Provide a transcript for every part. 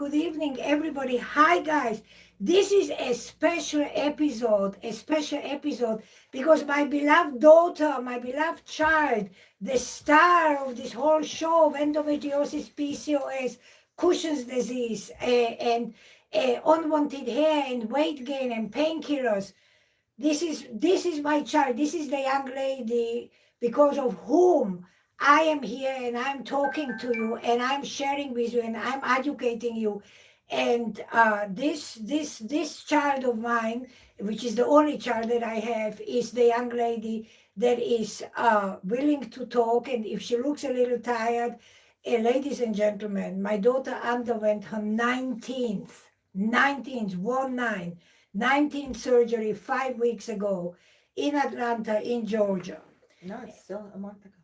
Good evening, everybody. Hi, guys. This is a special episode because my beloved daughter, my beloved child, the star of this whole show of endometriosis, PCOS, Cushing's disease, and unwanted hair and weight gain and painkillers. This is my child. This is the young lady because of whom I am here and I'm talking to you and I'm sharing with you and I'm educating you. And this child of mine, which is the only child that I have, is the young lady that is willing to talk. And if she looks a little tired, ladies and gentlemen, my daughter underwent her 19th surgery 5 weeks ago in Atlanta, in Georgia, No, it's still a month ago.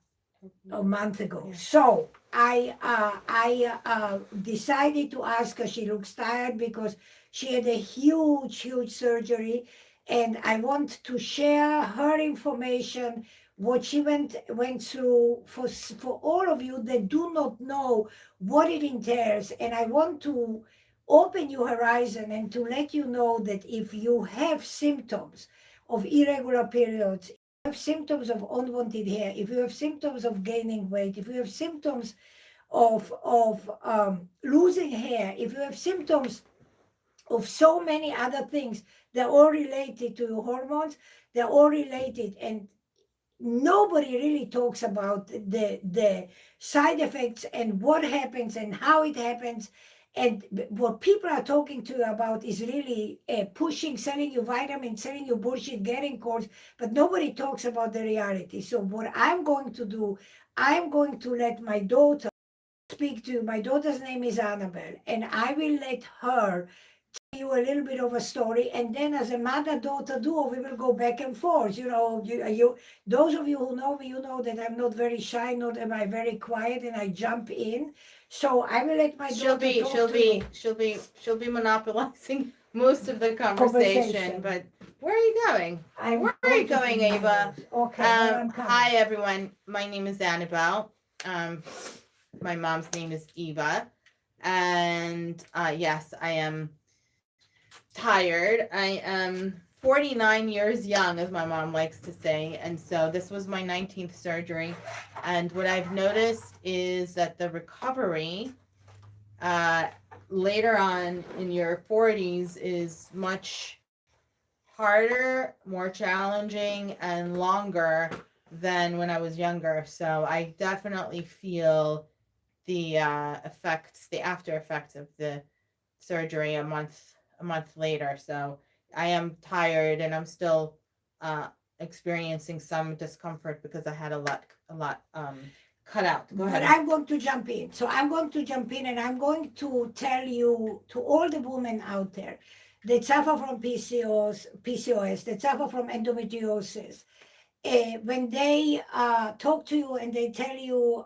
a month ago. Yeah. So I decided to ask her. She looks tired because she had a huge surgery, and I want to share her information, what she went through for all of you that do not know what it entails. And I want to open your horizon and to let you know that if you have symptoms of irregular periods, have symptoms of unwanted hair, if you have symptoms of gaining weight, if you have symptoms of losing hair, if you have symptoms of so many other things, they're all related to your hormones, they're all related. And nobody really talks about the side effects and what happens and how it happens. And what people are talking to you about is really pushing, selling you vitamins, selling you bullshit, getting calls, but nobody talks about the reality. So what I'm going to do, I'm going to let my daughter speak to you. My daughter's name is Annabelle, and I will let her you a little bit of a story, and then as a mother-daughter duo, we will go back and forth. Those of you who know me, you know that I'm not very shy, not am I very quiet, and I jump in. So I will let my She'll daughter be talk she'll to you. be she'll be monopolizing most of the Conversation. conversation. But where are you going? I'm Where are you to going, feed my Ava? nose. Okay, well, I'm coming. Hi everyone. My name is Anabelle. My mom's name is Eva, and yes, I am tired. I am 49 years young, as my mom likes to say. And so this was my 19th surgery. And what I've noticed is that the recovery uh, later on in your 40s is much harder, more challenging, and longer than when I was younger. So I definitely feel the effects, the after effects of the surgery a month later. So I am tired and I'm still experiencing some discomfort because I had a lot cut out. Go But ahead. I'm going to jump in. So I'm going to jump in and I'm going to tell you, to all the women out there that suffer from PCOS, that suffer from endometriosis, when they talk to you and they tell you,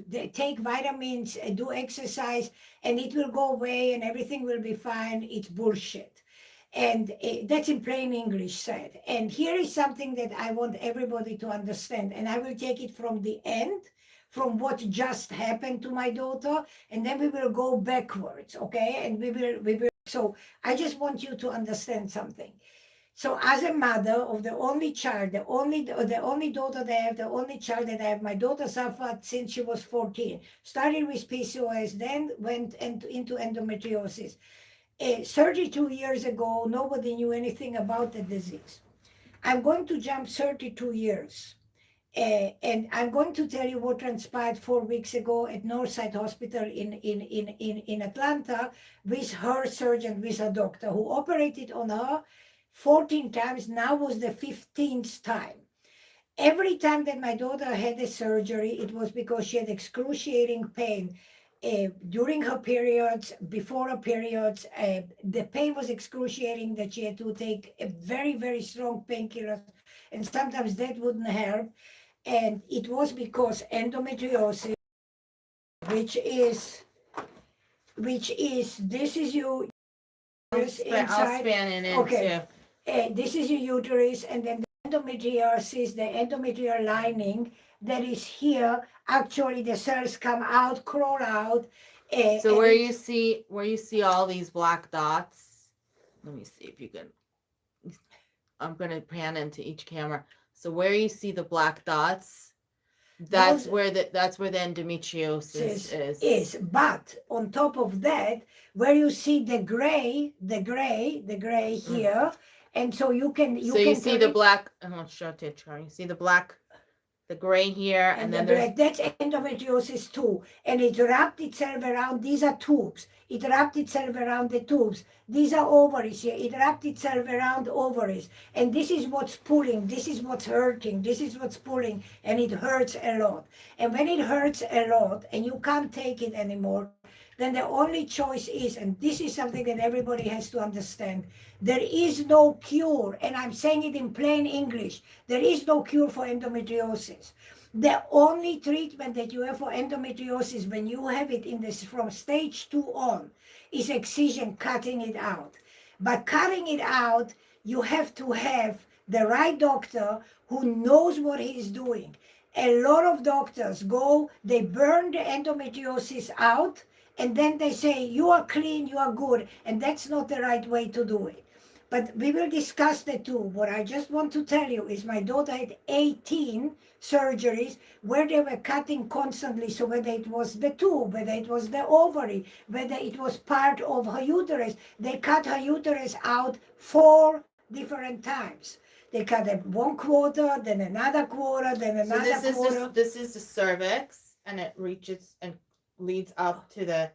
they take vitamins, do exercise, and it will go away and everything will be fine, it's bullshit. And that's in plain English said. And here is something that I want everybody to understand. And I will take it from the end, from what just happened to my daughter, and then we will go backwards, okay? And we will. So I just want you to understand something. So as a mother of the only child, the only daughter that I have, the only child that I have, my daughter suffered since she was 14. Started with PCOS, then went into endometriosis. 32 years ago, nobody knew anything about the disease. I'm going to jump 32 years. And I'm going to tell you what transpired 4 weeks ago at Northside Hospital in Atlanta with her surgeon, with a doctor who operated on her 14 times. Now was the 15th time. Every time that my daughter had a surgery, it was because she had excruciating pain. During her periods, before her periods, the pain was excruciating that she had to take a very strong painkillers, and sometimes that wouldn't help. And it was because endometriosis, which is this is your uterus I'll inside. span it Okay, into. this is your uterus, and then the endometriosis, the endometrial lining that is here. Actually, the cells come out, crawl out, So and where you see all these black dots, let me see if you can. I'm gonna pan into each camera. So where you see the black dots, that's those where the endometriosis is, but on top of that, where you see the gray here, and so you can So you can see turn the it, black, and I'll show it to you. You see the black, the gray here, and and the then there's black, that's endometriosis too. And it wrapped itself around, these are tubes. It wrapped itself around the tubes. These are ovaries here. It wrapped itself around ovaries. And this is what's pulling, this is what's hurting, this is what's pulling, and it hurts a lot. And when it hurts a lot and you can't take it anymore, then the only choice is, and this is something that everybody has to understand, there is no cure. And I'm saying it in plain English. There is no cure for endometriosis. The only treatment that you have for endometriosis when you have it in this from stage 2 on is excision, cutting it out. But cutting it out, you have to have the right doctor who knows what he's doing. A lot of doctors go, they burn the endometriosis out, and then they say, you are clean, you are good, and that's not the right way to do it. But we will discuss the two. What I just want to tell you is my daughter had 18 surgeries where they were cutting constantly. So whether it was the tube, whether it was the ovary, whether it was part of her uterus, they cut her uterus out 4 different times. They cut it 1/4, then another quarter, then so another quarter. this is the cervix, and it reaches and leads up to the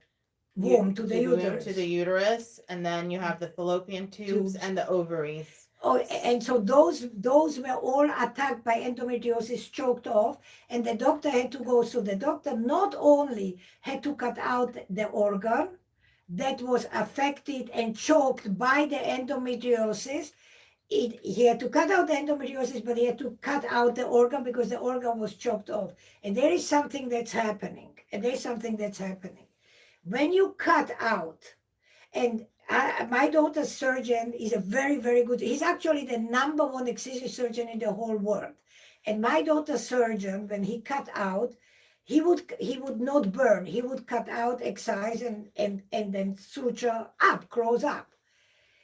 Womb, to the uterus. to the uterus, and then you have the fallopian tubes and the ovaries. Oh, and so those were all attacked by endometriosis, choked off, and the doctor had to go. So the doctor not only had to cut out the organ that was affected and choked by the endometriosis, he had to cut out the endometriosis, but he had to cut out the organ because the organ was chopped off. And there is something that's happening. And there's something that's happening. When you cut out, and my daughter's surgeon is a very, very good, he's actually the #1 excision surgeon in the whole world. And my daughter's surgeon, when he cut out, he would not burn. He would cut out, excise, and then suture up, close up.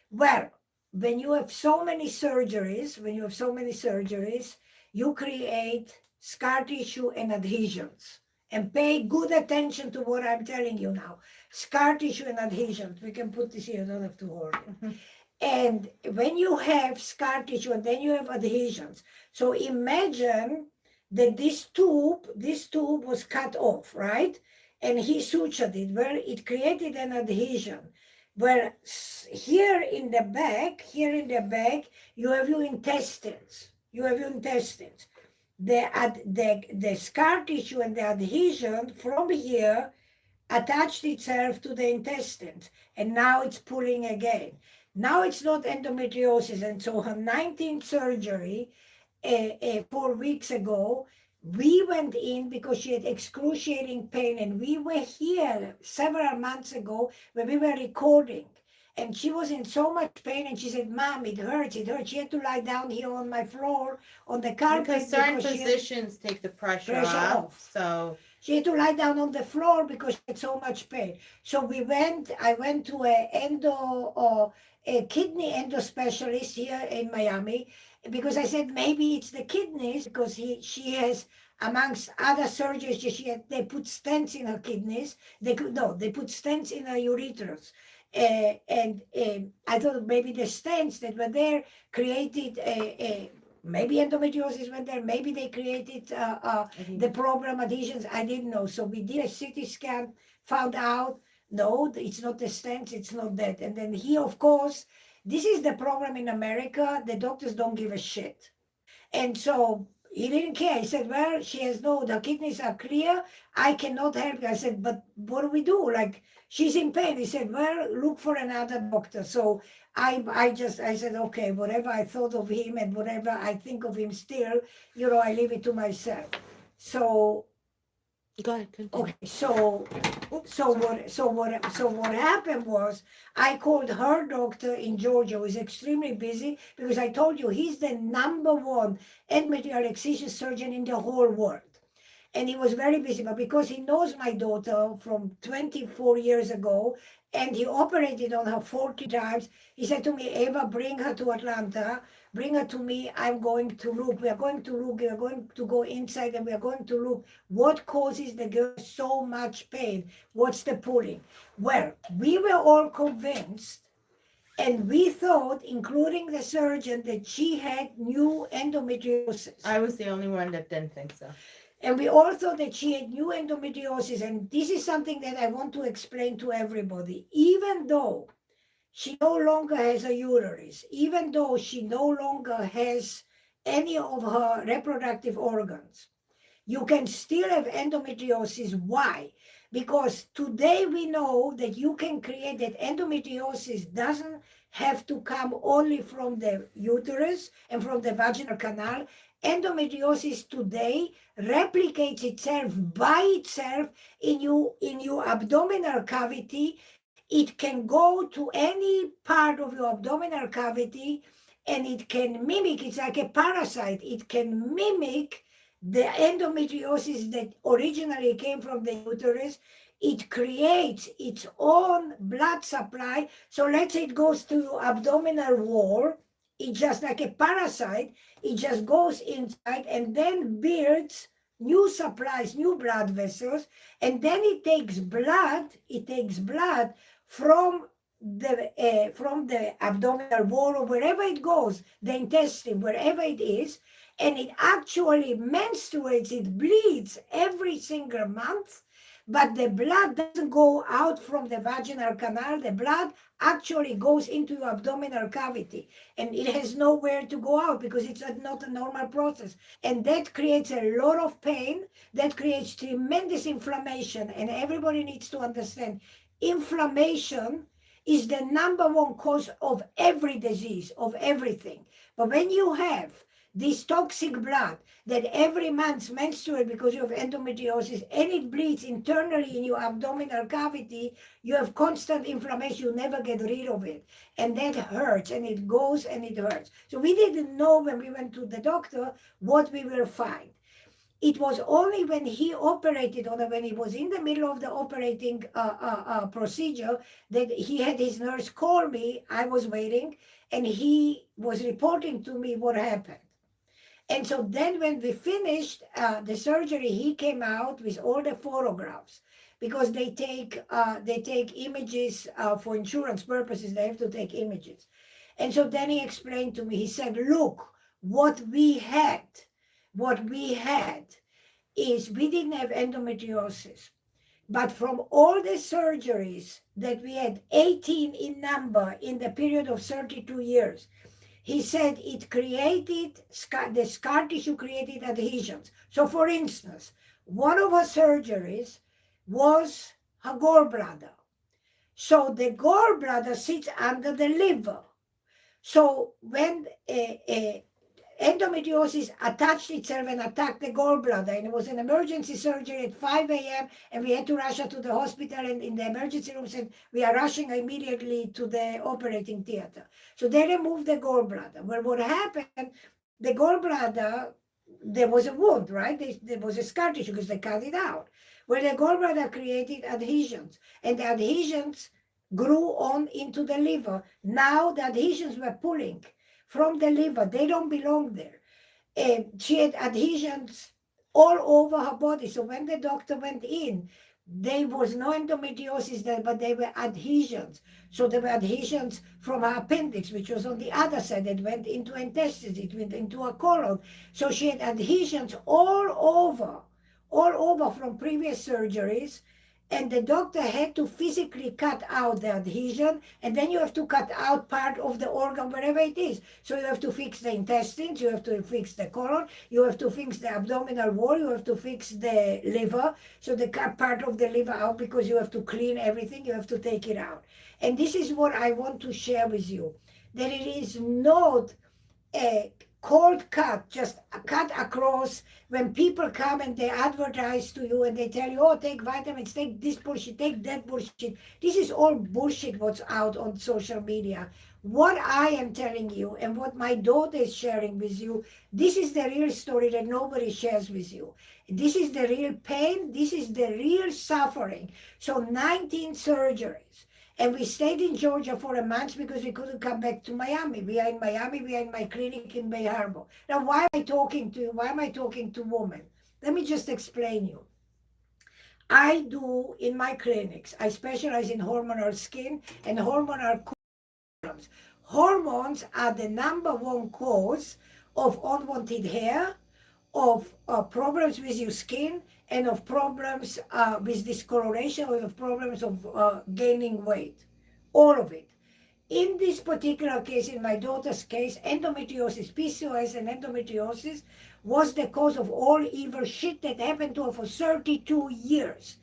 Well, when you have so many surgeries, you create scar tissue and adhesions. And pay good attention to what I'm telling you now. Scar tissue and adhesions. We can put this here, I don't have to hold it. And when you have scar tissue and then you have adhesions, so imagine that this tube was cut off, right? And he sutured it, where it created an adhesion. Where here in the back, you have your intestines. The scar tissue and the adhesion from here attached itself to the intestines, and now it's pulling again. Now it's not endometriosis, and so her 19th surgery 4 weeks ago, we went in because she had excruciating pain, and we were here several months ago when we were recording. And she was in so much pain, and she said, Mom, it hurts. She had to lie down here on my floor, on the carpet. Because certain positions take the pressure off. So she had to lie down on the floor because she had so much pain. So I went to a kidney endo specialist here in Miami, because I said maybe it's the kidneys, because she has, amongst other surgeries, they put stents in her kidneys. They put stents in her uterus. And I thought maybe the stents that were there created maybe endometriosis went there, maybe they created the problem, adhesions, I didn't know. So we did a CT scan, found out, no, it's not the stents, it's not that. And then he, of course, this is the problem in America, the doctors don't give a shit. And so he didn't care. He said, well, the kidneys are clear. I cannot help you. I said, but what do we do? Like, she's in pain. He said, well, look for another doctor. So I said, okay, whatever I thought of him and whatever I think of him still, I leave it to myself. So go ahead, continue. Okay, so what happened was I called her doctor in Georgia, who is extremely busy, because I told you he's the #1 endometrial excision surgeon in the whole world. And he was very busy, but because he knows my daughter from 24 years ago, and he operated on her 40 times, he said to me, Eva, bring her to Atlanta, bring her to me. I'm going to look. We are going to look. We are going to go inside and we are going to look what causes the girl so much pain. What's the pulling? Well, we were all convinced, and we thought, including the surgeon, that she had new endometriosis. I was the only one that didn't think so. And we all thought that she had new endometriosis. And this is something that I want to explain to everybody. Even though she no longer has a uterus, even though she no longer has any of her reproductive organs, you can still have endometriosis. Why? Because today we know that you can create that endometriosis doesn't have to come only from the uterus and from the vaginal canal. Endometriosis today replicates itself by itself in your abdominal cavity. It can go to any part of your abdominal cavity, and it can mimic, it's like a parasite, it can mimic the endometriosis that originally came from the uterus. It creates its own blood supply. So let's say it goes to your abdominal wall. It's just like a parasite. It just goes inside and then builds new supplies, new blood vessels. And then it takes blood from the abdominal wall or wherever it goes, the intestine, wherever it is, and it actually menstruates, it bleeds every single month, but the blood doesn't go out from the vaginal canal. The blood actually goes into your abdominal cavity, and it has nowhere to go out because it's not a normal process. And that creates a lot of pain, that creates tremendous inflammation, and everybody needs to understand inflammation is the number one cause of every disease, of everything. But when you have this toxic blood that every month menstruates because you have endometriosis and it bleeds internally in your abdominal cavity, you have constant inflammation, you never get rid of it. And that hurts, and it goes and it hurts. So we didn't know when we went to the doctor what we will find. It was only when he operated on it, when he was in the middle of the operating procedure, that he had his nurse call me. I was waiting, and he was reporting to me what happened. And so then when we finished the surgery, he came out with all the photographs, because they take images for insurance purposes. They have to take images. And so then he explained to me, he said, look, what we had is we didn't have endometriosis. But from all the surgeries that we had, 18 in number in the period of 32 years, he said it created, the scar tissue created adhesions. So for instance, one of her surgeries was her gallbladder. So the gallbladder sits under the liver. So when endometriosis attached itself and attacked the gallbladder, and it was an emergency surgery at 5 a.m. and we had to rush her to the hospital, and in the emergency room said, we are rushing her immediately to the operating theater. So they removed the gallbladder. Well, what happened, the gallbladder, there was a wound, right? There was a scar tissue because they cut it out. Well, the gallbladder created adhesions, and the adhesions grew on into the liver. Now the adhesions were pulling from the liver. They don't belong there. She had adhesions all over her body. So when the doctor went in, there was no endometriosis there, but there were adhesions. So there were adhesions from her appendix, which was on the other side. It went into intestines, it went into her colon. So she had adhesions all over from previous surgeries. And the doctor had to physically cut out the adhesion, and then you have to cut out part of the organ wherever it is. So you have to fix the intestines, you have to fix the colon, you have to fix the abdominal wall, you have to fix the liver. So they cut part of the liver out because you have to clean everything, you have to take it out. And this is what I want to share with you, that it is not cold cut, just a cut across. When people come and they advertise to you and they tell you, oh, take vitamins, take this bullshit, take that bullshit. This is all bullshit what's out on social media. What I am telling you and what my daughter is sharing with you, this is the real story that nobody shares with you. This is the real pain. This is the real suffering. So 19 surgeries. And we stayed in Georgia for a month because we couldn't come back to Miami. We are in Miami, we are in my clinic in Bay Harbor. Now, why am I talking to you? Why am I talking to women? Let me just explain you. I do in my clinics, I specialize in hormonal skin and hormonal problems. Hormones are the number one cause of unwanted hair, of problems with your skin, and of problems with discoloration, or of problems of gaining weight. All of it. In this particular case, in my daughter's case, endometriosis, PCOS and endometriosis was the cause of all evil shit that happened to her for 32 years.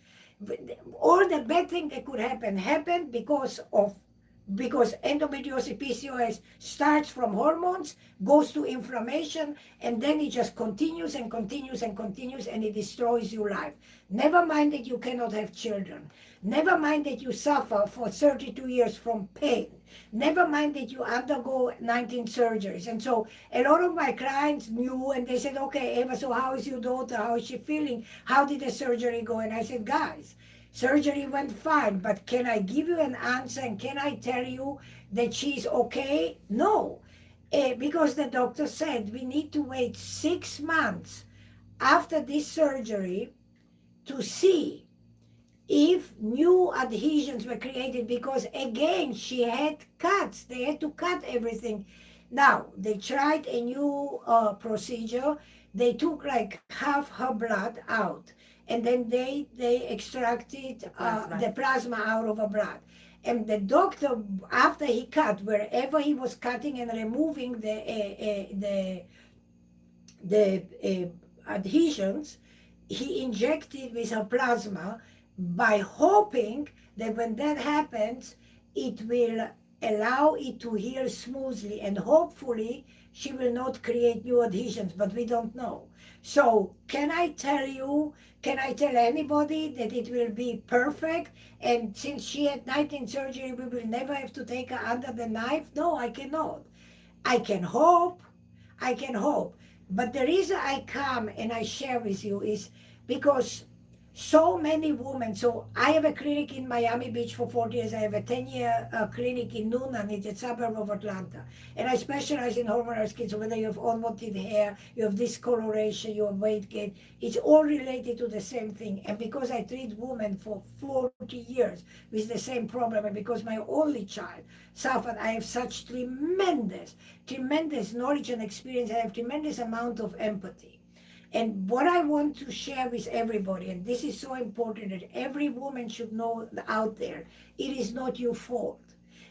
All the bad thing that could happen happened because endometriosis PCOS starts from hormones, goes to inflammation, and then it just continues and continues and continues, and it destroys your life. Never mind that you cannot have children. Never mind that you suffer for 32 years from pain. Never mind that you undergo 19 surgeries. And so a lot of my clients knew, and they said, okay, Eva, so how is your daughter? How is she feeling? How did the surgery go? And I said, guys, surgery went fine, but can I give you an answer and can I tell you that she's okay? No, because the doctor said we need to wait 6 months after this surgery to see if new adhesions were created, because again she had cuts, they had to cut everything. Now they tried a new procedure. They took like half her blood out, and then they extracted the plasma out of her blood. And the doctor, after he cut, wherever he was cutting and removing the adhesions, he injected with her plasma, by hoping that when that happens, it will allow it to heal smoothly, and hopefully she will not create new adhesions, but we don't know. So can I tell anybody that it will be perfect? And since she had 19 surgery, we will never have to take her under the knife? No, I cannot. I can hope. I can hope. But the reason I come and I share with you is because so many women. So I have a clinic in Miami Beach for 40 years. I have a 10-year clinic in Noonan, it's a suburb of Atlanta. And I specialize in hormonal skin. So whether you have unwanted hair, you have discoloration, you have weight gain, it's all related to the same thing. And because I treat women for 40 years with the same problem, and because my only child suffered, I have such tremendous knowledge and experience. I have tremendous amount of empathy. And what I want to share with everybody, and this is so important that every woman should know out there, it is not your fault.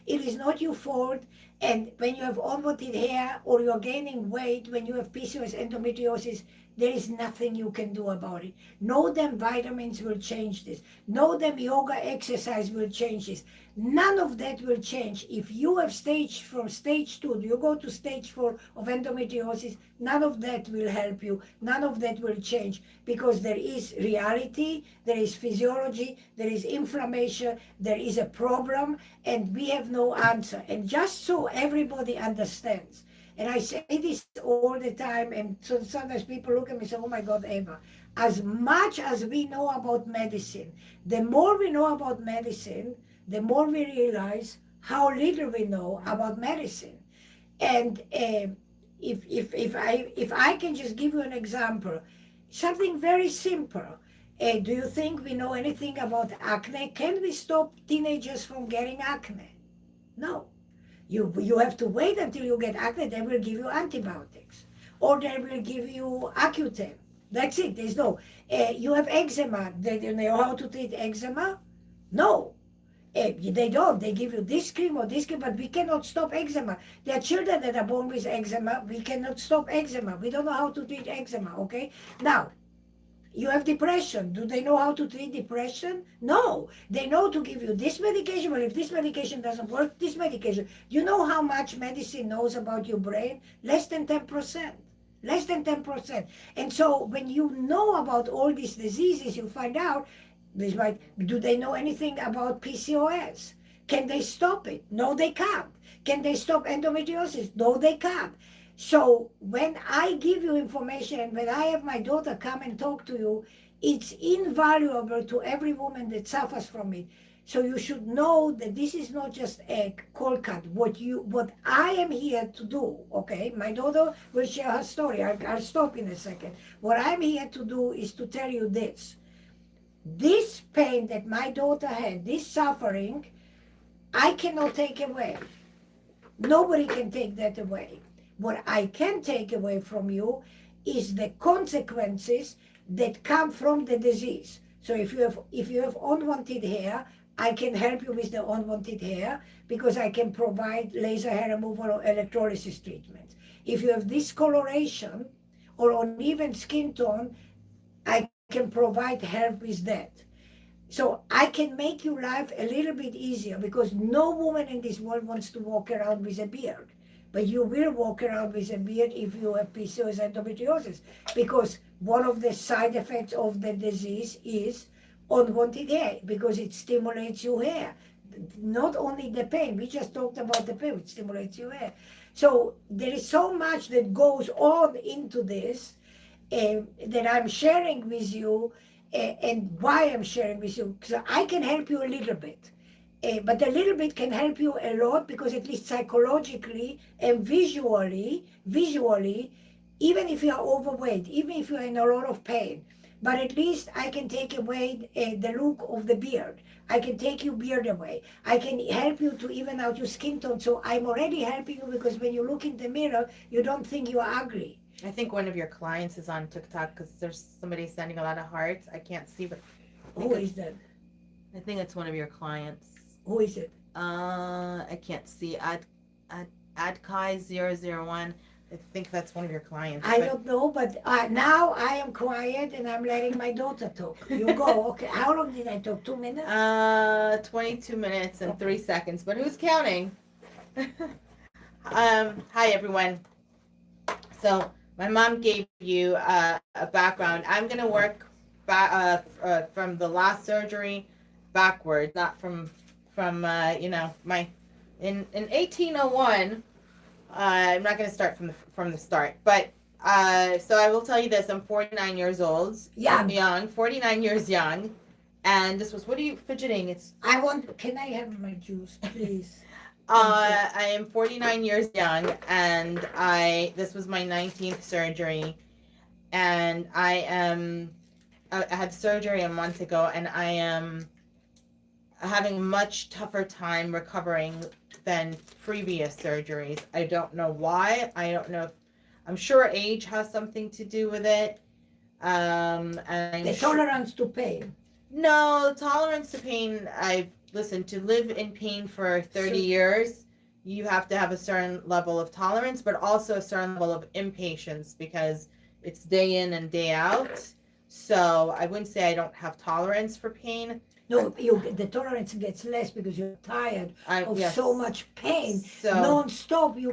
It is not your fault. And when you have unwanted hair or you're gaining weight, when you have PCOS, endometriosis, there is nothing you can do about it. No damn vitamins will change this. No damn yoga exercise will change this. None of that will change. If you have from stage 2, you go to stage 4 of endometriosis, none of that will help you. None of that will change, because there is reality, there is physiology, there is inflammation, there is a problem, and we have no answer. And just so everybody understands, and I say this all the time, and so sometimes people look at me and say, oh my God, Eva, as much as we know about medicine, the more we know about medicine, the more we realize how little we know about medicine. And if I can just give you an example, something very simple. Do you think we know anything about acne? Can we stop teenagers from getting acne? No. You have to wait until you get acne. They will give you antibiotics, or they will give you Accutane. That's it. There's no. You have eczema. They know how to treat eczema? No. They don't. They give you this cream or this cream, but we cannot stop eczema. There are children that are born with eczema. We cannot stop eczema. We don't know how to treat eczema. Okay. Now, You have depression. Do they know how to treat depression? No. They know to give you this medication, but if this medication doesn't work, this medication. You know how much medicine knows about your brain? Less than 10%. Less than 10%. And so when you know about all these diseases, you find out, this might, do they know anything about PCOS? Can they stop it? No, they can't. Can they stop endometriosis? No, they can't. So when I give you information, when I have my daughter come and talk to you, it's invaluable to every woman that suffers from it. So you should know that this is not just a cold cut. What I am here to do, okay? My daughter will share her story. I'll stop in a second. What I'm here to do is to tell you this. This pain that my daughter had, this suffering, I cannot take away. Nobody can take that away. What I can take away from you is the consequences that come from the disease. So if you have unwanted hair, I can help you with the unwanted hair because I can provide laser hair removal or electrolysis treatments. If you have discoloration or uneven skin tone, I can provide help with that. So I can make your life a little bit easier because no woman in this world wants to walk around with a beard. But you will walk around with a beard if you have PCOS endometriosis, because one of the side effects of the disease is unwanted hair because it stimulates your hair. Not only the pain, we just talked about the pain, it stimulates your hair. So there is so much that goes on into this that I'm sharing with you, and why I'm sharing with you, because I can help you a little bit. But a little bit can help you a lot because at least psychologically and visually, even if you are overweight, even if you are in a lot of pain, but at least I can take away the look of the beard. I can take your beard away. I can help you to even out your skin tone. So I'm already helping you because when you look in the mirror, you don't think you are ugly. I think one of your clients is on TikTok because there's somebody sending a lot of hearts. I can't see, but Who is that? I think it's one of your clients. Who is it? I can't see. Adkai001. I think that's one of your clients. I don't know, but now I am quiet and I'm letting my daughter talk. You go. Okay. How long did I talk? 2 minutes? 22 minutes and 3 seconds. But who's counting? Hi everyone. So my mom gave you a background. I'm gonna work back from the last surgery backwards, not from my in 1801. I'm not going to start from the start, but so I will tell you this: I'm 49 years old, young, 49 years young, and this was. What are you fidgeting? It's. Can I have my juice, please? I am 49 years young, and this was my 19th surgery, and I had surgery a month ago, and I am having a much tougher time recovering than previous surgeries. I don't know why. I don't know if I'm sure age has something to do with it. And the tolerance to pain. No, tolerance to pain. Listen, to live in pain for 30 years, you have to have a certain level of tolerance, but also a certain level of impatience because it's day in and day out. So I wouldn't say I don't have tolerance for pain. No, the tolerance gets less because you're tired of so much pain, non-stop. You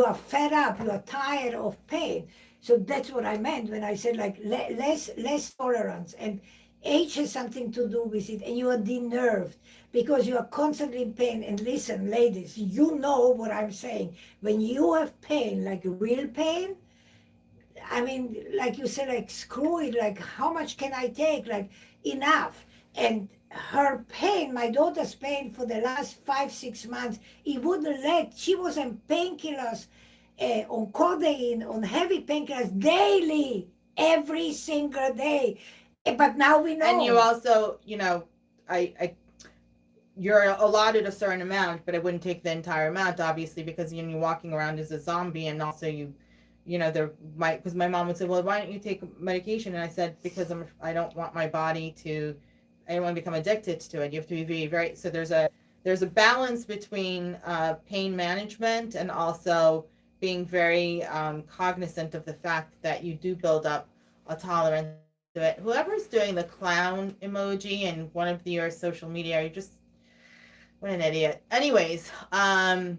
are fed up. You are tired of pain. So that's what I meant when I said like less tolerance, and age has something to do with it. And you are denerved because you are constantly in pain. And listen, ladies, you know what I'm saying. When you have pain, like real pain, I mean, like you said, like screw it. Like how much can I take? Like enough. And her pain, my daughter's pain for the last 5-6 months, it wouldn't let. She was on painkillers, on codeine, on heavy painkillers daily, every single day. But now we know. And you also, you're allotted a certain amount, but I wouldn't take the entire amount, obviously, because you're walking around as a zombie, and also because my mom would say, well, why don't you take medication? And I said, because I don't want my body to. I don't want to become addicted to it. You have to be very so there's a balance between pain management and also being very cognizant of the fact that you do build up a tolerance it. Whoever's doing the clown emoji in one of your social media, you just what an idiot. Anyways, I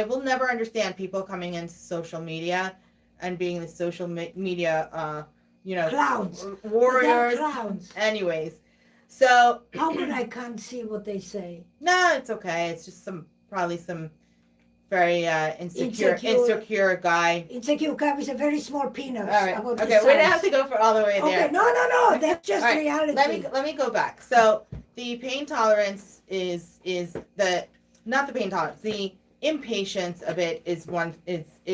will never understand people coming into social media and being the social media, Clowns. They're warriors. clowns. Anyways, so How come I can't see what they say? no, it's okay. It's just probably some very insecure guy. Insecure guy with a very small penis. All right. About Okay, we don't have to go for all the way there. Okay, no. That's just All right, reality. Let me go back. So the pain tolerance is the not the pain tolerance. The impatience of it is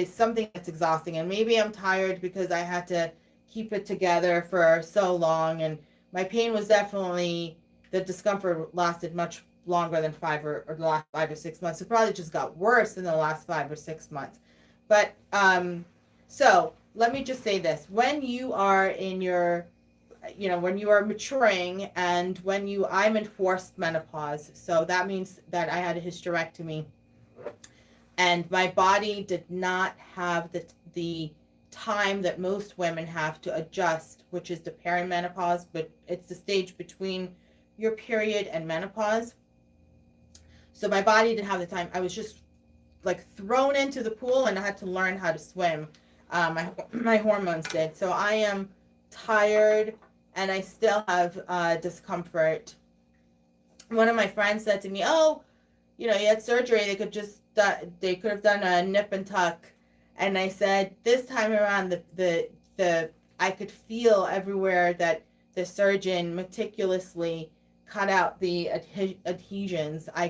something that's exhausting. And maybe I'm tired because I had to keep it together for so long, and my pain was definitely, the discomfort lasted much longer than the last 5 or 6 months. It probably just got worse in the last 5 or 6 months. But so let me just say this: when you are in your, when you are maturing, and I'm in forced menopause, so that means that I had a hysterectomy, and my body did not have the time that most women have to adjust, which is the perimenopause, but it's the stage between your period and menopause. So my body didn't have the time. I was just like thrown into the pool, and I had to learn how to swim. My hormones did. So I am tired, and I still have discomfort. One of my friends said to me, "Oh, you had surgery. They could have done a nip and tuck." And I said, this time around, I could feel everywhere that the surgeon meticulously cut out the adhesions. I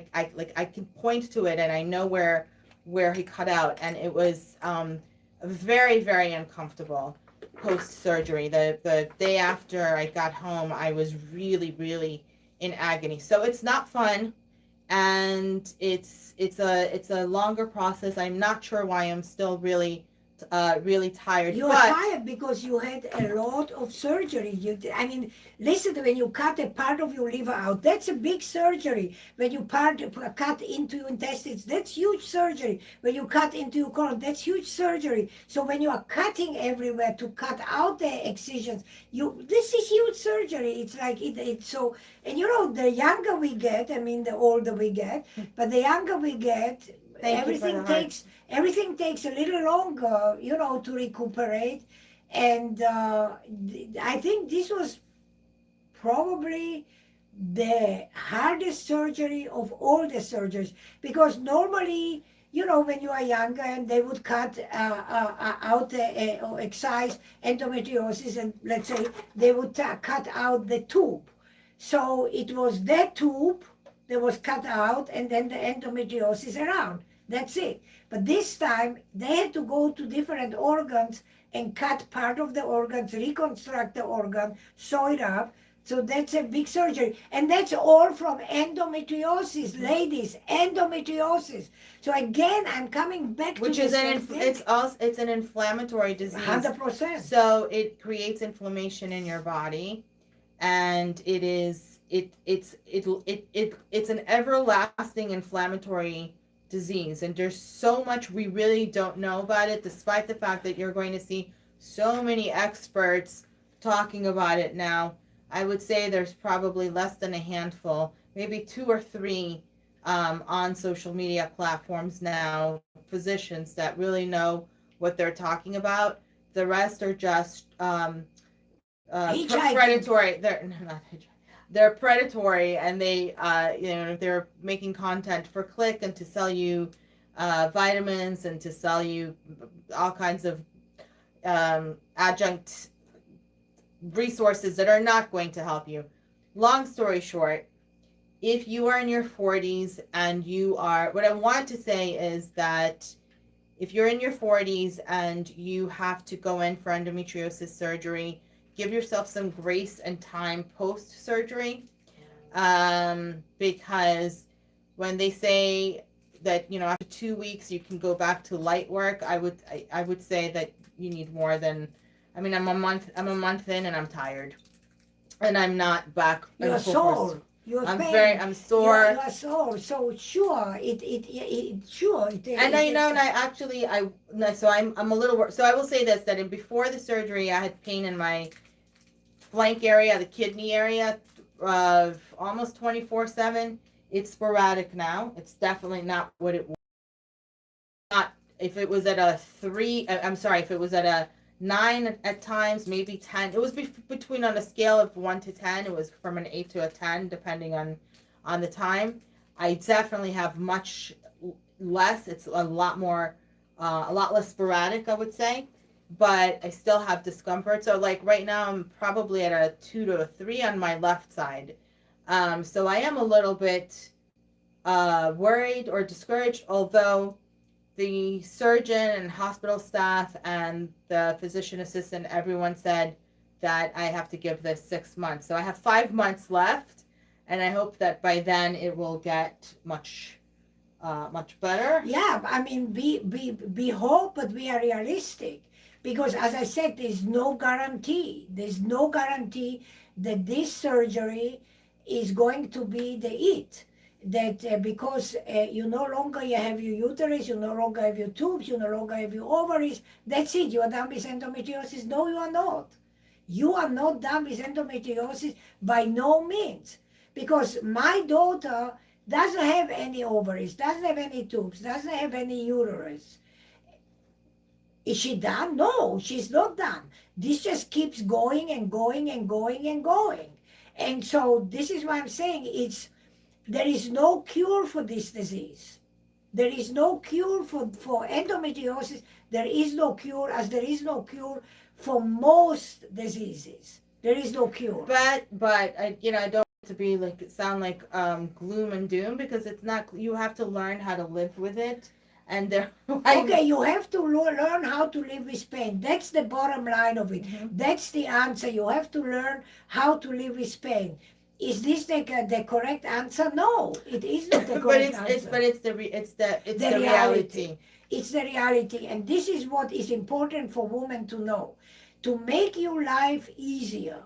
can point to it, and I know where he cut out, and it was very, very uncomfortable post surgery. The day after I got home, I was really, really in agony. So it's not fun, and it's a longer process. I'm not sure why I'm still really tired. You're tired because you had a lot of surgery. Listen, when you cut a part of your liver out, that's a big surgery. When you cut into your intestines, that's huge surgery. When you cut into your colon, that's huge surgery. So when you are cutting everywhere to cut out the excisions, this is huge surgery. It's like it's so. And the younger we get, the older we get, but the younger we get, everything takes a little longer, to recuperate. And I think this was probably the hardest surgery of all the surgeries, because normally, when you are younger, and they would cut out or excise endometriosis, and let's say they would cut out the tube. So it was that tube that was cut out, and then the endometriosis around. That's it. But this time, they had to go to different organs and cut part of the organs, reconstruct the organ, sew it up. So that's a big surgery. And that's all from endometriosis, ladies, endometriosis. So again, I'm coming back to it's an inflammatory disease. 100%. So it creates inflammation in your body, and it's an everlasting inflammatory disease, and there's so much we really don't know about it, despite the fact that you're going to see so many experts talking about it now. I would say there's probably less than a handful, maybe 2 or 3 on social media platforms now, physicians that really know what they're talking about. The rest are just predatory. They're predatory, and they they're making content for click and to sell you vitamins, and to sell you all kinds of adjunct resources that are not going to help you. Long story short, if you are in your 40s and what I want to say is that if you're in your 40s and you have to go in for endometriosis surgery, give yourself some grace and time post-surgery, because when they say that after 2 weeks you can go back to light work, I would say that you need more than. I'm a month in, and I'm tired, and I'm not back. You're sore. I'm sore. You are sore. So sure, sure. And I'm a little. So I will say this: that before the surgery, I had pain in my flank area, the kidney area, almost 24/7. It's sporadic now. It's definitely not what it was. Not if it was at a 3. I'm sorry, if it was at a 9 at times, maybe 10. It was between, on a scale of 1 to 10. It was from an 8 to a 10, depending on the time. I definitely have much less. It's a lot more, a lot less sporadic, I would say. But I still have discomfort. So like right now, I'm probably at a 2 to a 3 on my left side. So I am a little bit worried or discouraged, although the surgeon and hospital staff and the physician assistant, everyone said that I have to give this 6 months. So I have 5 months left, and I hope that by then it will get much better. Yeah, I mean, we hope, but we are realistic. Because as I said, there's no guarantee. There's no guarantee that this surgery is going to be the it. That because you no longer you have your uterus, you no longer have your tubes, you no longer have your ovaries, that's it, you are done with endometriosis. No, you are not. You are not done with endometriosis by no means. Because my daughter doesn't have any ovaries, doesn't have any tubes, doesn't have any uterus. Is she done? No, she's not done. This just keeps going and going and going and going. And so this is why I'm saying there is no cure for this disease. There is no cure for endometriosis. There is no cure, as there is no cure for most diseases. There is no cure. But I don't want to be like sound like gloom and doom, because it's not. You have to learn how to live with it, and there. Okay, you have to learn how to live with pain. That's the bottom line of it. Mhm. That's the answer. You have to learn how to live with pain. Is this the correct answer? No, it is not the correct answer. It's the reality. It's the reality, and this is what is important for women to know. To make your life easier,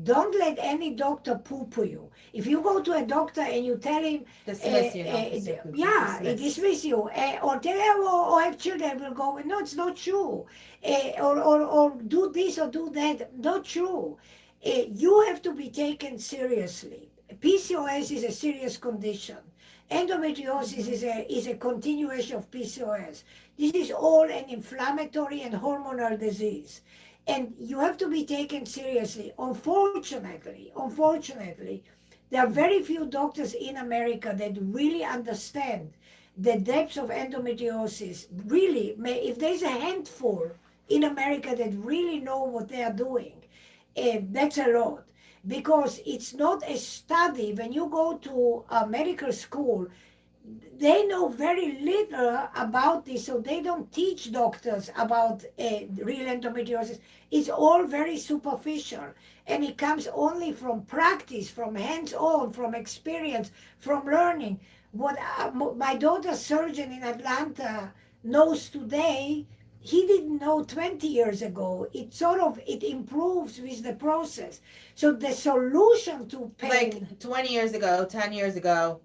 don't let any doctor poo-poo you. If you go to a doctor and you tell him, Dismiss you. dismiss you, or tell him, or have children, will go, no, it's not true. Or do this or do that, not true. You have to be taken seriously. PCOS is a serious condition. Endometriosis is a continuation of PCOS. This is all an inflammatory and hormonal disease. And you have to be taken seriously. Unfortunately, there are very few doctors in America that really understand the depths of endometriosis. Really, if there's a handful in America that really know what they are doing, that's a lot. Because it's not a study. When you go to a medical school, they know very little about this, so they don't teach doctors about real endometriosis. It's all very superficial, and it comes only from practice, from hands-on, from experience, from learning. What my daughter's surgeon in Atlanta knows today, he didn't know 20 years ago. It improves with the process. So the solution to pain, like 20 years ago, 10 years ago,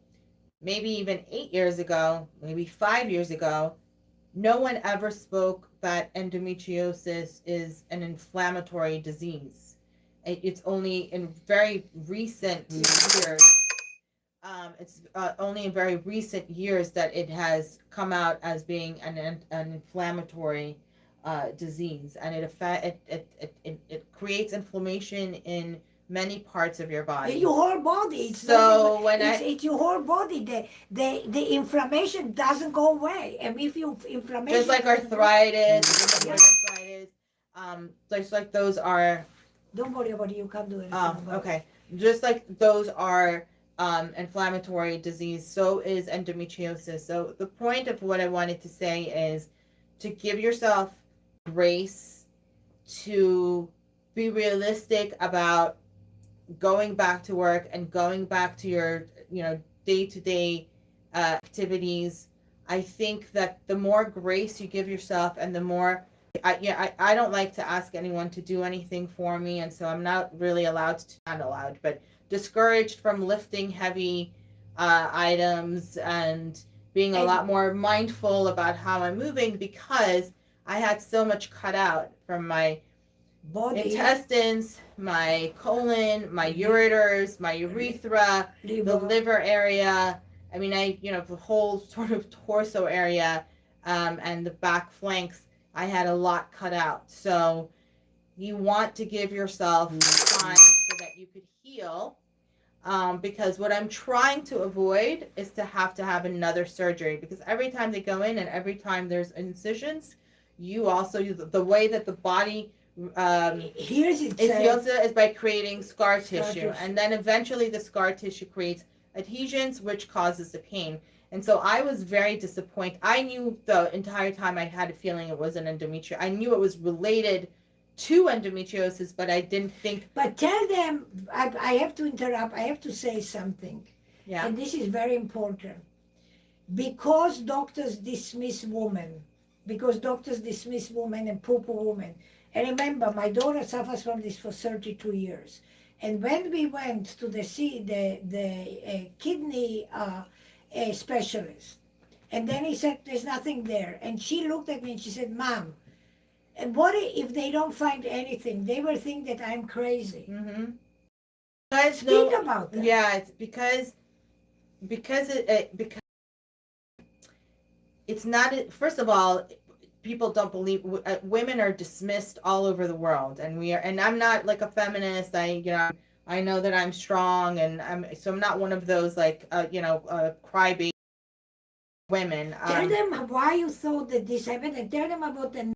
maybe even 8 years ago, maybe 5 years ago, no one ever spoke that endometriosis is an inflammatory disease. It's only in very recent years. It's only in very recent years that it has come out as being an inflammatory disease, and it creates inflammation in many parts of your body. your whole body. It's your whole body. The inflammation doesn't go away, and if you inflammation just like arthritis, just like those are. Don't worry about it. You can't do anything. Okay. Just like those are inflammatory disease, so is endometriosis. So the point of what I wanted to say is to give yourself grace, to be realistic about going back to work and going back to your day-to-day activities. I think that the more grace you give yourself, and the more I don't like to ask anyone to do anything for me, and so I'm not really but discouraged from lifting heavy items and being a lot more mindful about how I'm moving, because I had so much cut out from my body, intestines, my colon, my ureters, my urethra, the liver. liver area. I mean, the whole sort of torso area, and the back flanks. I had a lot cut out. So you want to give yourself time so that you could heal. Because what I'm trying to avoid is to have another surgery, because every time they go in and every time there's incisions, the way that the body Here's it itself. heals it is by creating scar Scar tissue, tissue. and then eventually the scar tissue creates adhesions, which causes the pain. And so I was very disappointed. I knew the entire time I had a feeling it was an endometriosis. I knew it was related to endometriosis, but I didn't think. But tell them, I have to interrupt, I have to say something. Yeah. And this is very important. Because doctors dismiss women, and poo-poo women. And remember, my daughter suffers from this for 32 years. And when we went to the kidney specialist, and then he said, there's nothing there. And she looked at me and she said, Mom, and what if they don't find anything? They will think that I'm crazy. Mm-hmm. Speak about that. Yeah, it's because it's not. First of all, people don't believe women are dismissed all over the world, and I'm not like a feminist. I know that I'm strong, and I'm not one of those crybaby women. Tell them why you thought that this happened, and tell them about the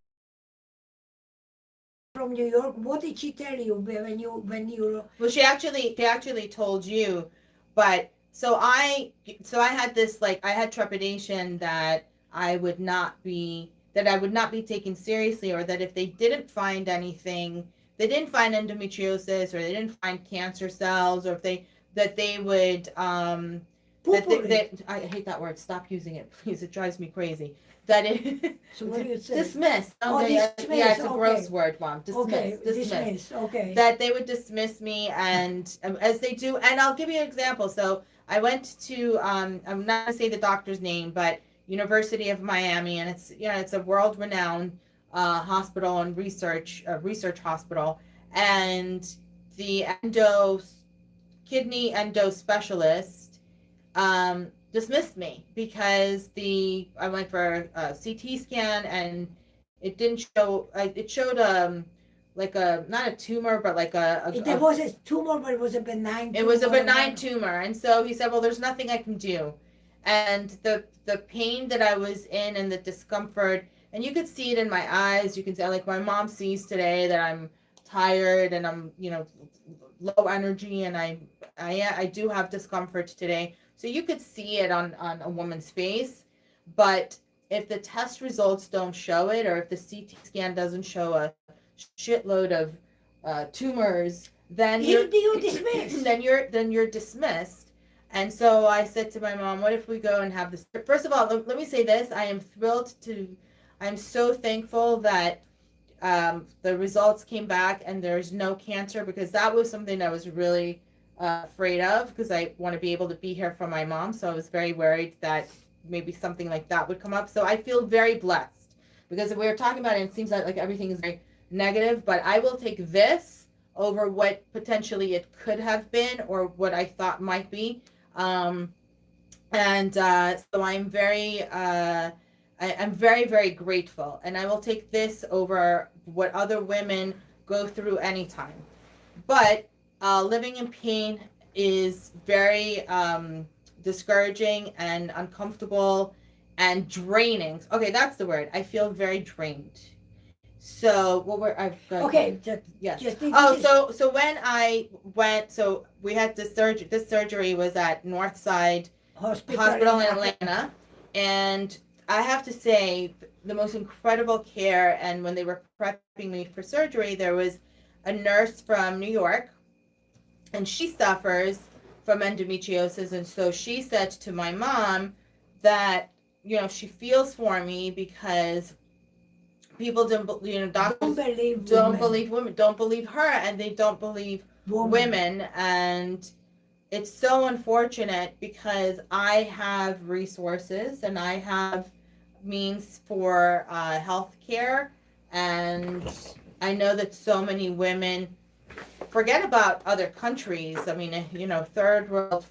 from New York. What did she tell you when you? Well, she actually told you, but so I had this, I had trepidation that I would not be taken seriously, or that if they didn't find anything, they didn't find endometriosis, or they didn't find cancer cells, or if they would I hate that word. Stop using it, please. It drives me crazy. That it So what do you say? dismiss. Dismiss. Yeah, it's a Okay. gross word, Mom. Dismiss. Okay, dismiss. Okay. That they would dismiss me, and as they do. And I'll give you an example. So I went to I'm not gonna say the doctor's name, but University of Miami, and it's a world-renowned hospital and research hospital, and the kidney endo specialist dismissed me because I went for a CT scan, and it didn't show. It showed like not a tumor, but like There was a tumor, but it was a benign tumor. It was a benign tumor, and so he said, "Well, there's nothing I can do." And the pain that I was in, and the discomfort, and you could see it in my eyes. You can see, like, my mom sees today that I'm tired and I'm low energy, and I do have discomfort today. So you could see it on a woman's face, but if the test results don't show it, or if the CT scan doesn't show a shitload of tumors, then you're dismissed. then you're dismissed. And so I said to my mom, what if we go and have this? First of all, let me say this. I'm so thankful that the results came back and there's no cancer, because that was something I was really afraid of, because I want to be able to be here for my mom. So I was very worried that maybe something like that would come up. So I feel very blessed, because we were talking about it, and it seems like everything is very negative, but I will take this over what potentially it could have been, or what I thought might be. So I'm very, very grateful, and I will take this over what other women go through anytime. But living in pain is very discouraging and uncomfortable and draining. Okay, that's the word. I feel very drained. So Okay. Yes. Just So when I went, so we had this surgery. This surgery was at Northside Hospital in Atlanta, and I have to say, the most incredible care. And when they were prepping me for surgery, there was a nurse from New York, and she suffers from endometriosis, and so she said to my mom that she feels for me, because people doctors don't believe women, don't believe her, and they don't believe women. And it's so unfortunate, because I have resources and I have means for health care, and I know that so many women forget about other countries. I mean, third world,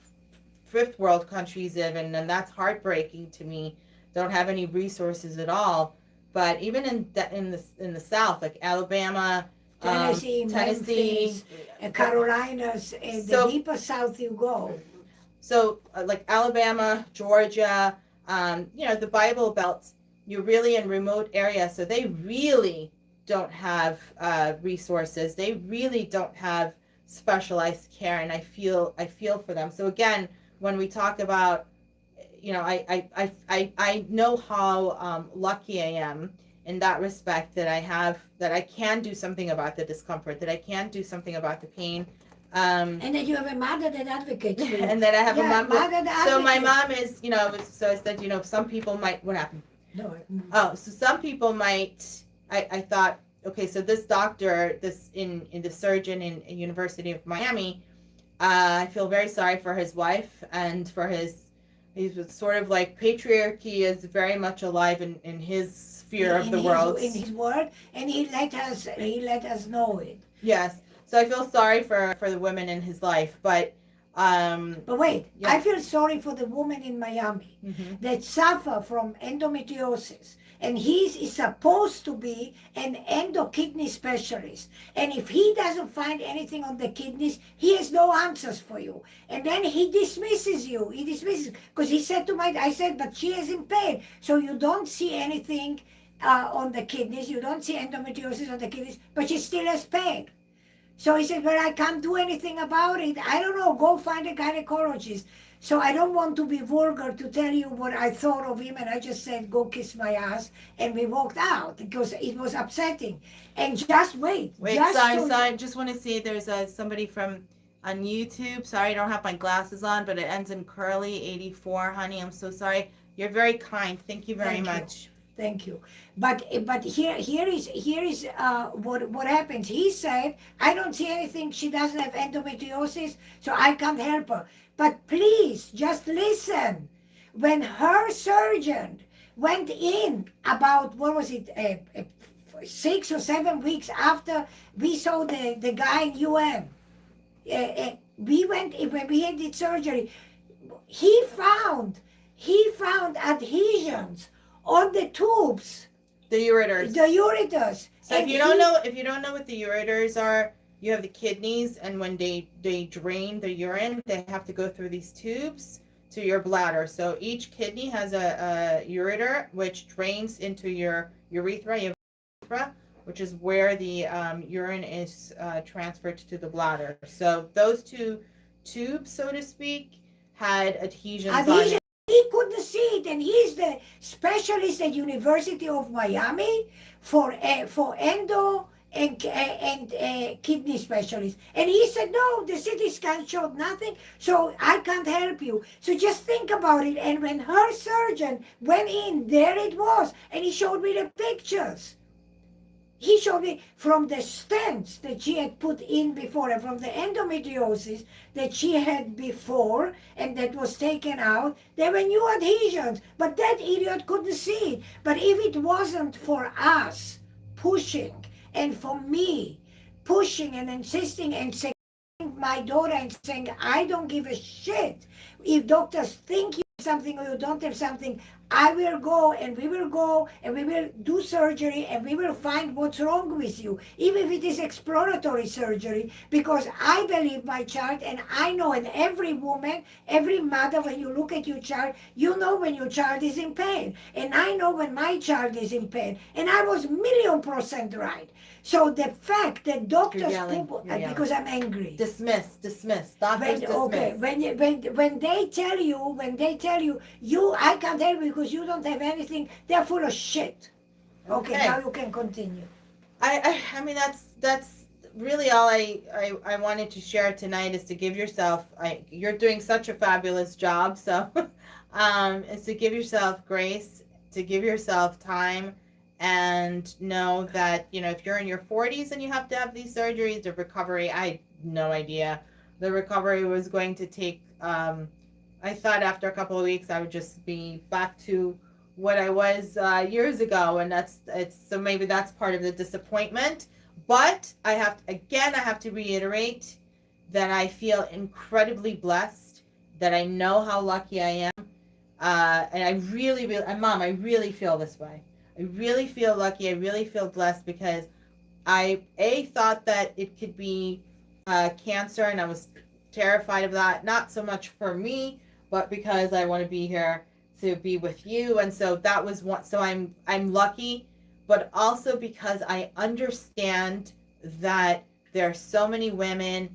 fifth world countries even, and that's heartbreaking to me. Don't have any resources at all. But even in the South, like Alabama, Tennessee, Memphis, Carolinas, the deeper south you go. So like Alabama, Georgia, the Bible Belt, you're really in remote areas, so they really don't have resources. They really don't have specialized care, and I feel for them. So again, when we talk about, I know how lucky I am in that respect, that I can do something about the discomfort, that I can do something about the pain. And that you have a mother that advocates for you. And that I have a mom. So my mom is, so I said, some people might, what happened? No. Oh, so some people might, I thought, okay, so this doctor, the surgeon in University of Miami, I feel very sorry for his wife and for he's sort of like patriarchy is very much alive in his sphere of the world. In his world, and he let us know it. Yes. So I feel sorry for the women in his life, but wait, yeah. I feel sorry for the woman in Miami that suffer from endometriosis, and he is supposed to be an endo-kidney specialist, and if he doesn't find anything on the kidneys, he has no answers for you, and then he dismisses you. Because he said I said, but she is in pain, so you don't see anything on the kidneys, you don't see endometriosis on the kidneys, but she still has pain. So he said, but I can't do anything about it. I don't know, go find a gynecologist. So I don't want to be vulgar to tell you what I thought of him, and I just said, go kiss my ass, and we walked out because it was upsetting. And just wait. Sorry, just want to see, there's somebody on YouTube. Sorry, I don't have my glasses on, but it ends in Curly 84. Honey, I'm so sorry. You're very kind. Thank you very much. Thank you. But here is what happens. He said, I don't see anything. She doesn't have endometriosis, so I can't help her. But please, just listen. When her surgeon went in about, 6 or 7 weeks after we saw the guy in UN, when we had the surgery, he found adhesions on the tubes, the ureters. So if you don't know what the ureters are, you have the kidneys, and when they drain the urine, they have to go through these tubes to your bladder. So each kidney has a ureter which drains into your urethra, which is where the urine is transferred to the bladder. So those two tubes, so to speak, had adhesions on it. He couldn't see it, and he's the specialist at University of Miami for endo and kidney specialist. And he said, no, the CT scan showed nothing, so I can't help you. So just think about it. And when her surgeon went in, there it was, and he showed me the pictures. He showed me from the stents that she had put in before, and from the endometriosis that she had before and that was taken out, there were new adhesions, but that idiot couldn't see it. But if it wasn't for us pushing, and for me pushing and insisting and saying my daughter and saying, I don't give a shit if doctors think you have something or you don't have something, I will go and we will do surgery and we will find what's wrong with you, even if it is exploratory surgery, because I believe my child, and I know, and every woman, every mother, when you look at your child, you know when your child is in pain. And I know when my child is in pain. And I was 1,000,000% right. So the fact that doctors, because I'm angry. Dismiss. Doctors dismiss. Okay, when they tell you, I can't help you because you don't have anything, they're full of shit. Okay, now you can continue. I mean, that's really all I wanted to share tonight, is to give yourself, you're doing such a fabulous job, so is to give yourself grace, to give yourself time, and know that, if you're in your 40s and you have to have these surgeries, the recovery, I had no idea the recovery was going to take. I thought after a couple of weeks I would just be back to what I was years ago, and so maybe that's part of the disappointment. But I have to reiterate that I feel incredibly blessed, that I know how lucky I am. And I really, and Mom, I really feel this way. I really feel lucky. I really feel blessed because I thought that it could be cancer, and I was terrified of that. Not so much for me, but because I want to be here to be with you, and so that was one. So I'm lucky, but also because I understand that there are so many women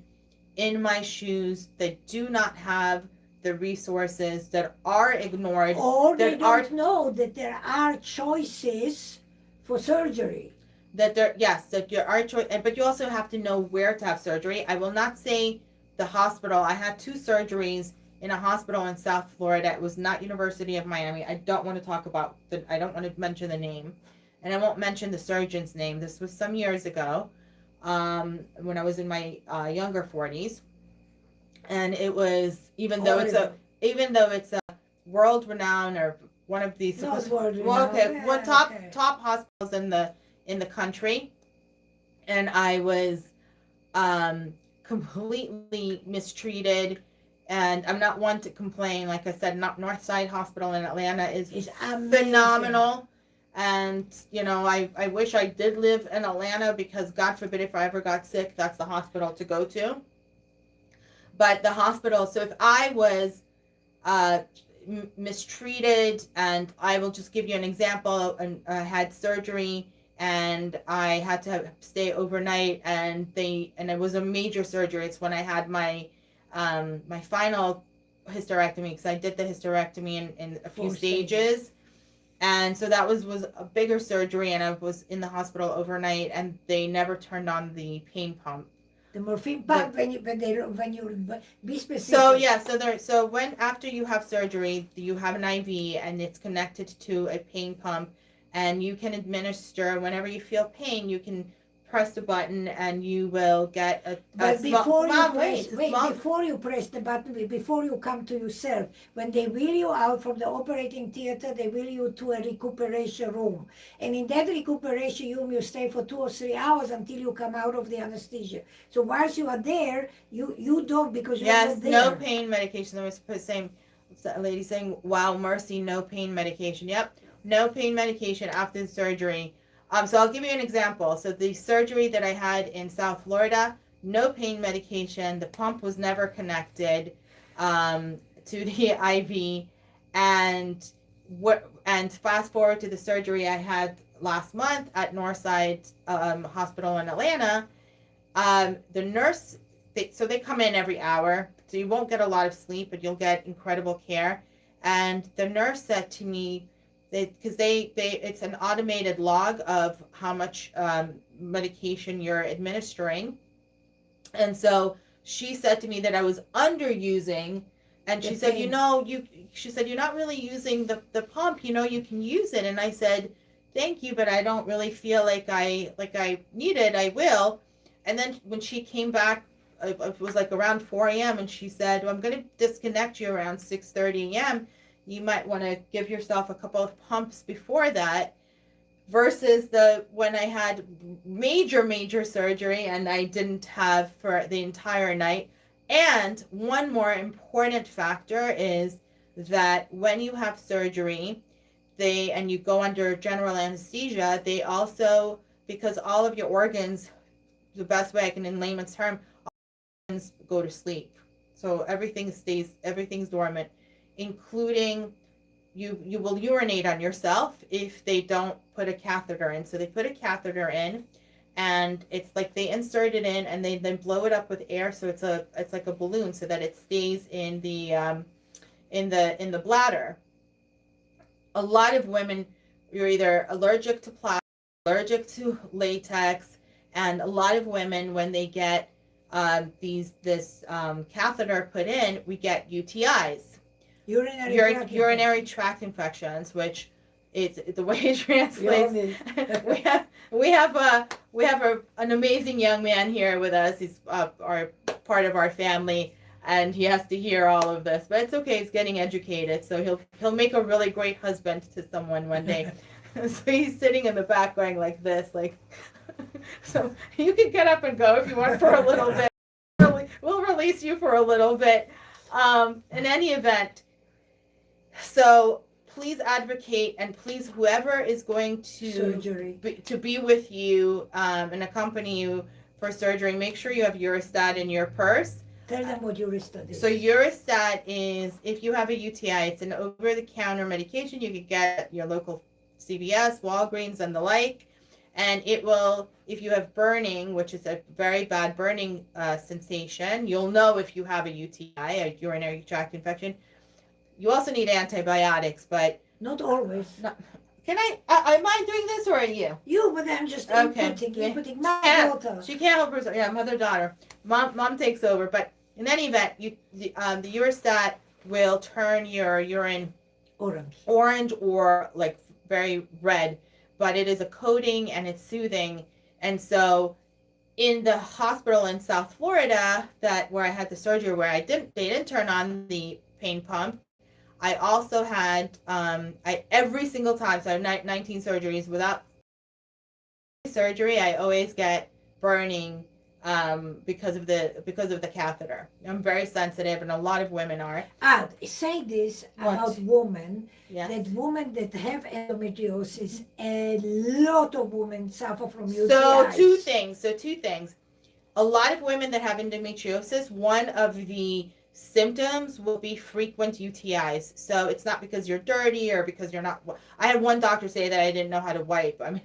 in my shoes that do not have the resources, that are ignored, Or they that are don't know that there are choices for surgery. that there yes that there are choice, but you also have to know where to have surgery. I will not say the hospital. I had 2 surgeries in a hospital in South Florida. It was not University of Miami. I don't want to talk about I don't want to mention the name, and I won't mention the surgeon's name. This was some years ago, when I was in my younger 40s, and it was even though it's a world renowned, or one of these Not world well, okay, renowned. one top hospitals in the country, and I was completely mistreated. And I'm not one to complain. Like I said, Northside Hospital in Atlanta is phenomenal. And I wish I did live in Atlanta, because God forbid if I ever got sick, that's the hospital to go to. But the hospital, so if I was mistreated, and I will just give you an example, and I had surgery, and I had to stay overnight, and it was a major surgery. It's when I had my my final hysterectomy, because I did the hysterectomy in a few stages. And so that was a bigger surgery, and I was in the hospital overnight, and they never turned on the pain pump. The morphine pump, when you be specific. So yeah, so when after you have surgery, you have an IV, and it's connected to a pain pump, and you can administer whenever you feel pain. You can press the button, and you will get before you press the button, before you come to yourself, when they wheel you out from the operating theater, they wheel you to a recuperation room, and in that recuperation room you stay for 2 or 3 hours until you come out of the anesthesia. So whilst you are there, you don't, because you're not there. No pain medication. There was the same lady saying, "Wow, mercy, no pain medication." Yep, no pain medication after the surgery. So I'll give you an example. So the surgery that I had in South Florida, no pain medication. The pump was never connected to the IV, and fast forward to the surgery I had last month at Northside Hospital in Atlanta. The nurse, they come in every hour, so you won't get a lot of sleep, but you'll get incredible care. And the nurse said to me, because it's an automated log of how much medication you're administering, and so she said to me that I was underusing, and she said, she said, "You're not really using the pump, you can use it." And I said, "Thank you, but I don't really feel like I need it. I will." And then when she came back, it was like around 4 a.m. and she said, "Well, I'm going to disconnect you around 6:30 a.m. You might want to give yourself a couple of pumps before that," versus when I had major surgery and I didn't have for the entire night. And one more important factor is that when you have surgery, and you go under general anesthesia, they also, because all of your organs, the best way I can in layman's term, organs go to sleep. So everything's dormant, including you will urinate on yourself if they don't put a catheter in. So they put a catheter in, and it's like they insert it in, and they then blow it up with air, so it's like a balloon, so that it stays in the bladder. A lot of women, you're either allergic to plastic, allergic to latex, and a lot of women, when they get this catheter put in, we get UTIs. Urinary tract infections, which it's the way it translates. we have an amazing young man here with us. He's part of our family, and he has to hear all of this, but it's okay. He's getting educated, so he'll make a really great husband to someone one day. So he's sitting in the back going like this, like So you can get up and go if you want for a little bit. We'll release you for a little bit. In any event, so please advocate, and please, whoever is going Surgery. to be with you and accompany you for surgery, make sure you have Urostat in your purse. Tell them what Urostat is. So Urostat is, if you have a UTI, it's an over-the-counter medication. You could get at your local CVS, Walgreens, and the like. And it will, if you have burning, which is a very bad burning sensation, you'll know if you have a UTI, a urinary tract infection. You also need antibiotics, but not always. Can am I doing this, or are you? You, but I'm just Okay. inputting my daughter. She can't help herself. Yeah, mother-daughter. Mom takes over. But in any event, the Urostat will turn your urine orange or like very red, but it is a coating and it's soothing. And so in the hospital in South Florida, where I had the surgery, where they didn't turn on the pain pump, I also had every single time, so I have 19 surgeries. Without surgery, I always get burning because of the catheter. I'm very sensitive, and a lot of women are. Say this What? about women. Yes. That women that have endometriosis, a lot of women suffer from UTIs. So two things. A lot of women that have endometriosis, one of the symptoms will be frequent UTIs. So it's not because you're dirty or because you're not. I had one doctor say that I didn't know how to wipe. I mean,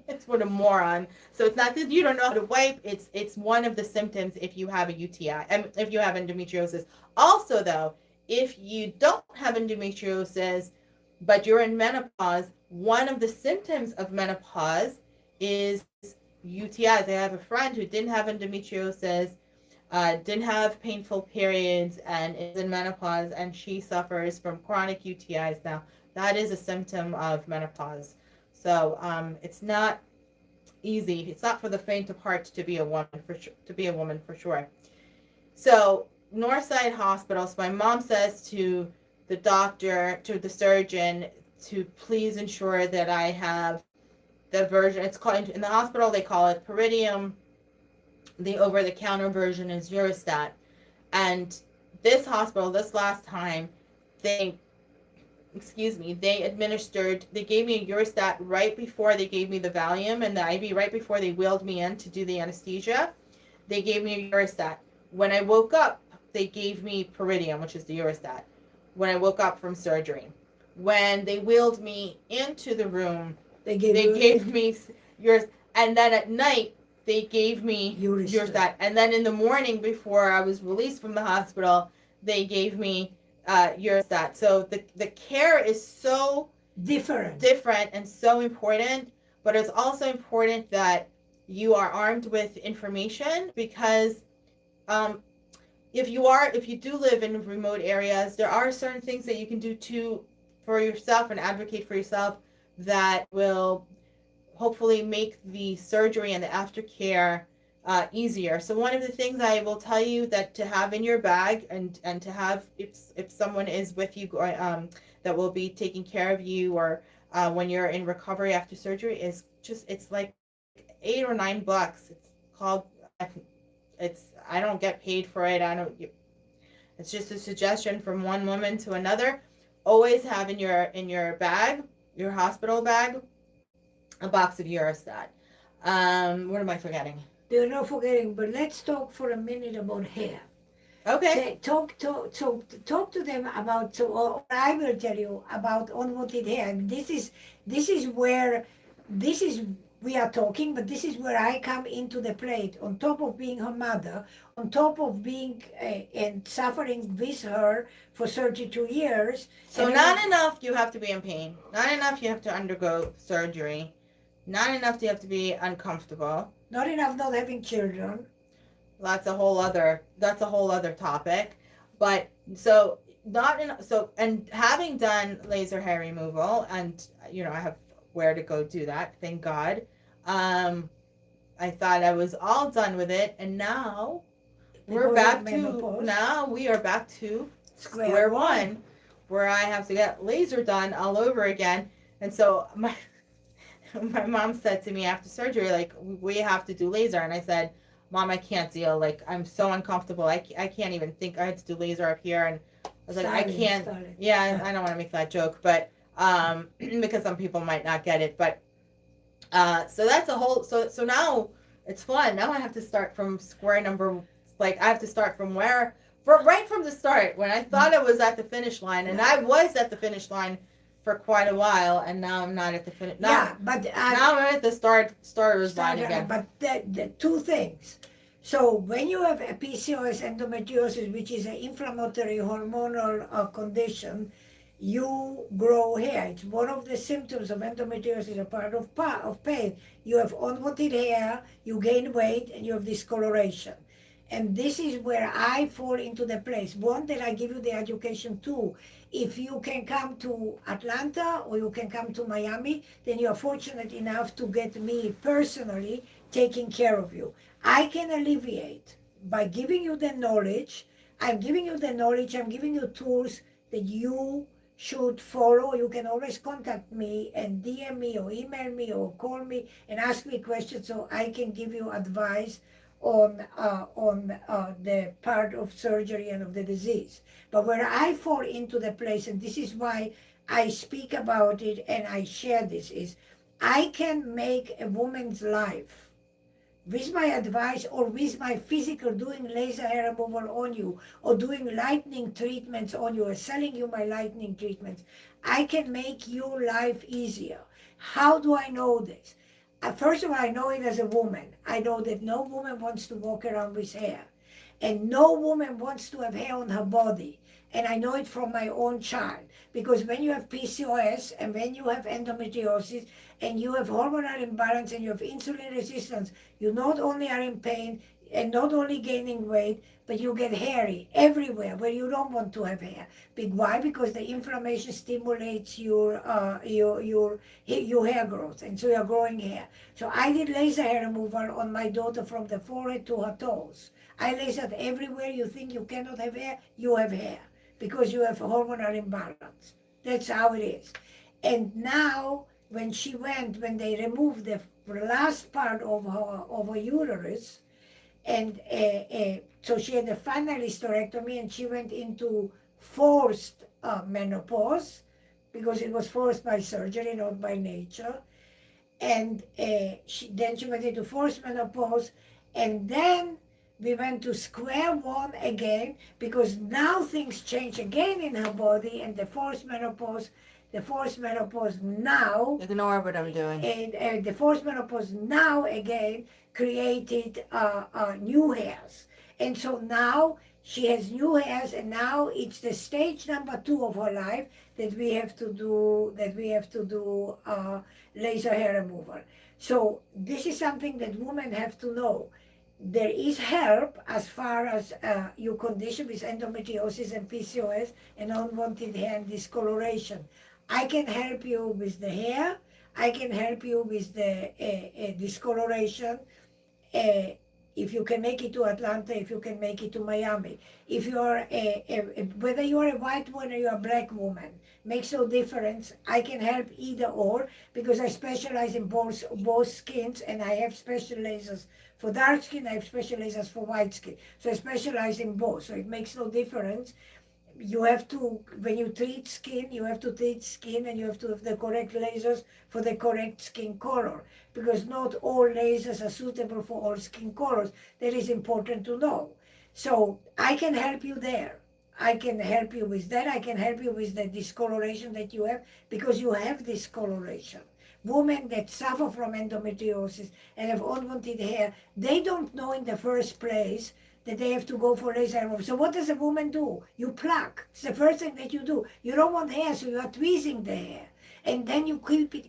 it's what a moron. So it's not that you don't know how to wipe. It's one of the symptoms if you have a UTI and if you have endometriosis. Also, though, if you don't have endometriosis but you're in menopause, one of the symptoms of menopause is UTIs. I have a friend who didn't have endometriosis, didn't have painful periods, and is in menopause, and she suffers from chronic UTIs now. That is a symptom of menopause. So it's not easy. It's not for the faint of heart to be a woman for sure. So Northside Hospital. So my mom says to the doctor, to the surgeon, to please ensure that I have the version. It's called, in the hospital they call it Peridium. The over-the-counter version is Urostat. And this hospital, this last time, they gave me a Urostat right before they gave me the Valium and the IV, right before they wheeled me in to do the anesthesia. They gave me a Urostat. When I woke up, they gave me Peridium, which is the Urostat, when I woke up from surgery. When they wheeled me into the room, they gave me yours, and then at night they gave me Urostat, and then in the morning before I was released from the hospital, they gave me Urostat. So the care is so different and so important, but it's also important that you are armed with information, because if you do live in remote areas, there are certain things that you can do for yourself and advocate for yourself that will hopefully make the surgery and the aftercare easier. So one of the things I will tell you that to have in your bag and to have, if someone is with you that will be taking care of you, or when you're in recovery after surgery, is just, it's like $8 or $9. It's called, I don't get paid for it. It's just a suggestion from one woman to another. Always have in your bag, your hospital bag, a box of Urostat. What am I forgetting? You're not forgetting, but let's talk for a minute about hair. Okay. Talk to them about, or I will tell you about unwanted hair. This is where we are talking, but this is where I come into the plate. On top of being her mother, on top of being and suffering with her for 32 years. So not enough you have to be in pain. Not enough you have to undergo surgery. Not enough you have to be uncomfortable. Not enough not having children. That's a whole other topic. But so and having done laser hair removal, and I have where to go do that, thank God. I thought I was all done with it, and now we are back to square one, where I have to get laser done all over again. And so my mom said to me after surgery, like, we have to do laser. And I said, Mom, I can't deal. Like, I'm so uncomfortable. I can't even think. I had to do laser up here. And I was like, I can't. Yeah, I don't want to make that joke, but because some people might not get it. But so that's a whole. So now it's fun. Now I have to start from square number. Like, I have to start from right from the start, when I thought I was at the finish line, and I was at the finish line for quite a while, and now I'm not at the finish. Yeah, but Now I'm at the starter's line again. But the two things. So when you have a PCOS, endometriosis, which is an inflammatory hormonal condition, you grow hair. It's one of the symptoms of endometriosis, a part of pain. You have unwanted hair, you gain weight, and you have discoloration. And this is where I fall into the place. One, that I give you the education. Two, if you can come to Atlanta or you can come to Miami, then you are fortunate enough to get me personally taking care of you. I can alleviate by giving you the knowledge. I'm giving you the knowledge, I'm giving you tools that you should follow. You can always contact me and DM me or email me or call me and ask me questions so I can give you advice on the part of surgery and of the disease. But where I fall into the place, and this is why I speak about it and I share this, is I can make a woman's life with my advice or with my physical, doing laser hair removal on you or doing lightning treatments on you or selling you my lightning treatments. I can make your life easier. How do I know this? First of all, I know it as a woman. I know that no woman wants to walk around with hair. And no woman wants to have hair on her body. And I know it from my own child. Because when you have PCOS and when you have endometriosis and you have hormonal imbalance and you have insulin resistance, you not only are in pain and not only gaining weight, but you get hairy everywhere where you don't want to have hair. Why? Because the inflammation stimulates your hair growth, and so you're growing hair. So I did laser hair removal on my daughter from the forehead to her toes. I lasered everywhere you think you cannot have hair, you have hair because you have hormonal imbalance. That's how it is. And now, when they removed the last part of her uterus, and so she had a final hysterectomy, and she went into forced menopause because it was forced by surgery, not by nature. And then she went into forced menopause, and then we went to square one again because now things change again in her body, and the forced menopause now. Ignore what I'm doing. And the forced menopause now again created new hairs. And so now she has new hairs, and now it's the stage number 2 of her life that we have to do laser hair removal. So this is something that women have to know. There is help as far as your condition with endometriosis and PCOS and unwanted hair and discoloration. I can help you with the hair. I can help you with the discoloration. If you can make it to Atlanta, if you can make it to Miami. If you're whether you're a white woman or you're a black woman, makes no difference. I can help either or because I specialize in both skins, and I have special lasers for dark skin, I have special lasers for white skin. So I specialize in both, so it makes no difference. You have to, when you treat skin, you have to treat skin, and you have to have the correct lasers for the correct skin color, because not all lasers are suitable for all skin colors. That is important to know. So I can help you there. I can help you with that. I can help you with the discoloration that you have, because you have discoloration. Women that suffer from endometriosis and have unwanted hair, they don't know in the first place that they have to go for laser removal. So what does a woman do? You pluck. It's the first thing that you do. You don't want hair, so you are tweezing the hair. And then you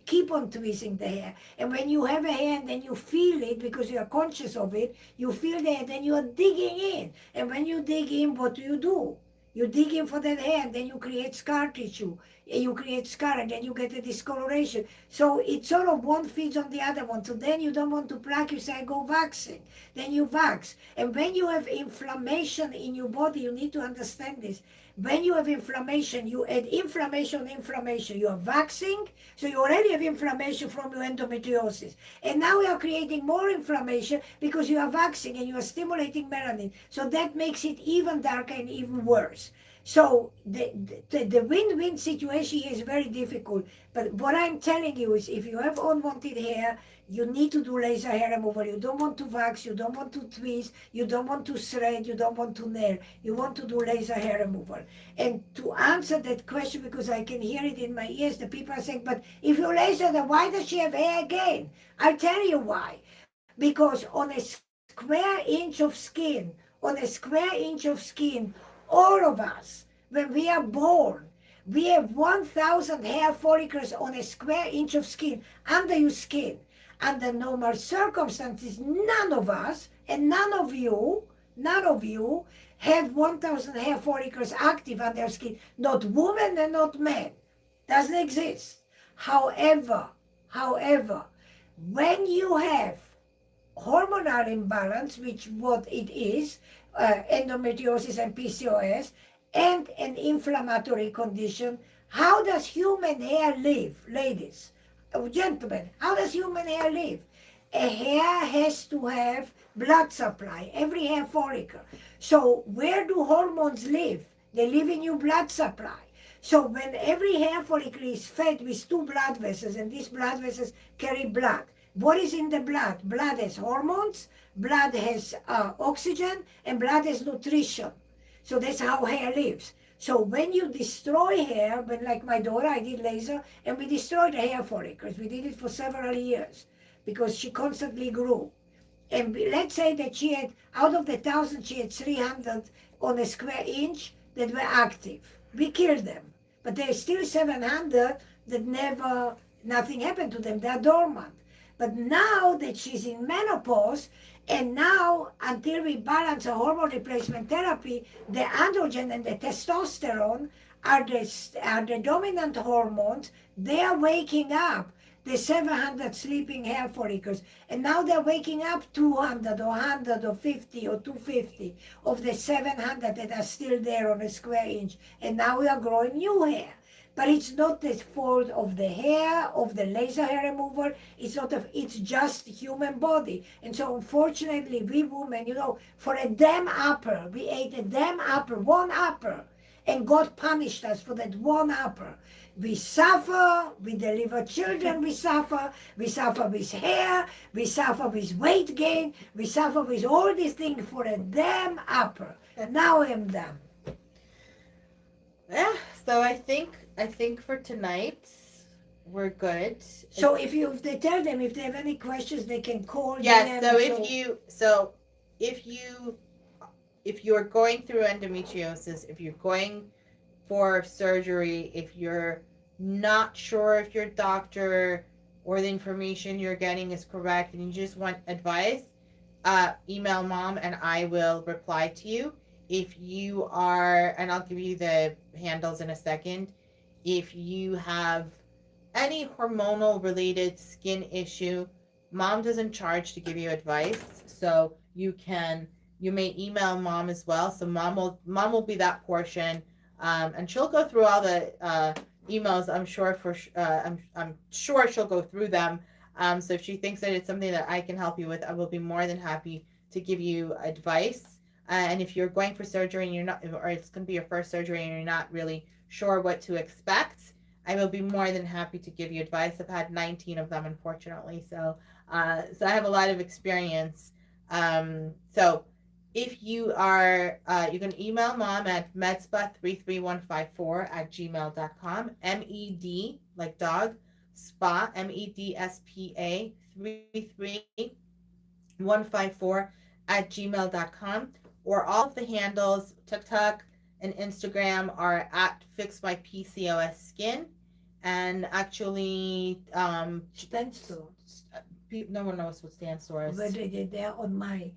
keep on tweezing the hair. And when you have a hair and then you feel it, because you are conscious of it, you feel the hair, then you are digging in. And when you dig in, what do? You dig in for that hair, and then you create scar tissue. You create scar, and then you get a discoloration. So it's sort of one feeds on the other one. So then you don't want to pluck, you say, go waxing. Then you wax. And when you have inflammation in your body, you need to understand this. When you have inflammation, you add inflammation, inflammation. You are waxing, so you already have inflammation from your endometriosis. And now you are creating more inflammation because you are waxing and you are stimulating melanin. So that makes it even darker and even worse. So the win-win situation here is very difficult. But what I'm telling you is if you have unwanted hair, you need to do laser hair removal. You don't want to wax, you don't want to twist, you don't want to thread, you don't want to nail. You want to do laser hair removal. And to answer that question, because I can hear it in my ears, the people are saying, but if you laser, then why does she have hair again? I'll tell you why. Because on a square inch of skin, all of us, when we are born, we have 1,000 hair follicles on a square inch of skin, under your skin. Under normal circumstances, none of us, and none of you have 1,000 hair follicles active on their skin. Not women and not men. Doesn't exist. However, when you have hormonal imbalance, which what it is, endometriosis and PCOS, and an inflammatory condition, how does human hair live, ladies? Oh, gentlemen, how does human hair live? A hair has to have blood supply, every hair follicle. So where do hormones live? They live in your blood supply. So when every hair follicle is fed with two blood vessels, and these blood vessels carry blood, what is in the blood? Blood has hormones, blood has oxygen, and blood has nutrition. So that's how hair lives. So when you destroy hair, when like my daughter, I did laser, and we destroyed the hair follicles. We did it for several years because she constantly grew. And let's say that she had, out of the 1,000, she had 300 on a square inch that were active. We killed them. But there's still 700 that never, nothing happened to them. They're dormant. But now that she's in menopause, and now until we balance a hormone replacement therapy, the androgen and the testosterone are the dominant hormones. They are waking up the 700 sleeping hair follicles. And now they're waking up 200 or 100 or 50 or 250 of the 700 that are still there on a square inch. And now we are growing new hair. But it's not the fault of the hair, of the laser hair removal. It's just human body. And so unfortunately, we women, for a damn apple, we ate a damn apple, one apple, and God punished us for that one apple. We suffer, we deliver children, we suffer with hair, we suffer with weight gain, we suffer with all these things for a damn apple. Now I'm done. Yeah, so I think for tonight we're good. So if they tell them if they have any questions, they can call. Yes. So if you're going through endometriosis, if you're going for surgery, if you're not sure if your doctor or the information you're getting is correct, and you just want advice, email Mom and I will reply to you. If you are, and I'll give you the handles in a second, if you have any hormonal related skin issue, Mom doesn't charge to give you advice. So you may email Mom as well. So Mom will be that portion. And she'll go through all the emails. I'm sure she'll go through them. So if she thinks that it's something that I can help you with, I will be more than happy to give you advice. And if you're going for surgery and you're not, or it's going to be your first surgery and you're not really sure what to expect, I will be more than happy to give you advice. I've had 19 of them, unfortunately. So I have a lot of experience. So if you are, you can email Mom at medspa33154@gmail.com. MED, like dog, spa, MEDSPA 33154@gmail.com. Or all of the handles, TikTok and Instagram, are at Fix My PCOS Skin. And actually, Stand stores. no one knows what stand stores. But they're on my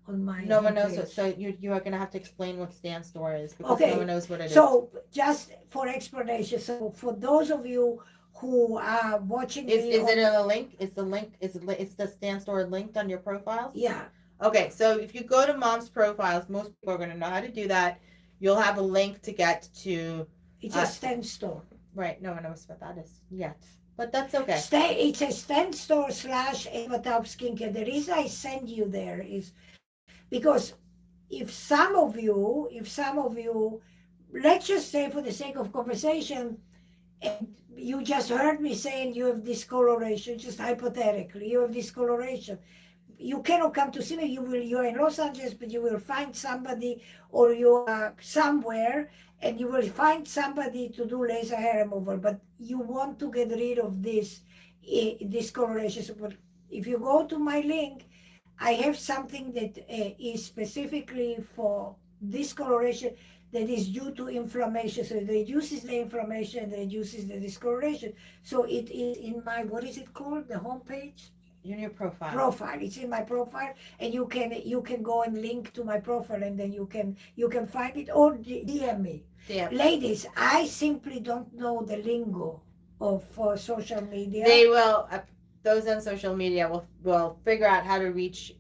No one knows homepage. what. So you are gonna have to explain what stand store is, because Okay, no one knows what it is. So just for explanation, so for those of you who are watching Is me it a link? Is the link? Is the stand store linked on your profiles? Yeah. Okay, so if you go to Mom's profiles, most people are gonna know how to do that. you'll have a link to get to. It's a stand store. Right. No one knows what that is yet, but that's okay. It's a stand store / Eva Taub skincare. The reason I send you there is because if some of you, let's just say for the sake of conversation, and you just heard me saying you have discoloration, just hypothetically, you have discoloration. You cannot come to see me. You're in Los Angeles, but you will find somebody, or you are somewhere, and you will find somebody to do laser hair removal. But you want to get rid of this discoloration. So if you go to my link, I have something that is specifically for discoloration that is due to inflammation. So it reduces the inflammation and reduces the discoloration. So it is in my, what is it called? The homepage? In your profile. Profile. It's in my profile, and you can go and link to my profile, and then you can find it, or DM me. Yeah. Ladies, I simply don't know the lingo of social media. They will. Those on social media will figure out how to reach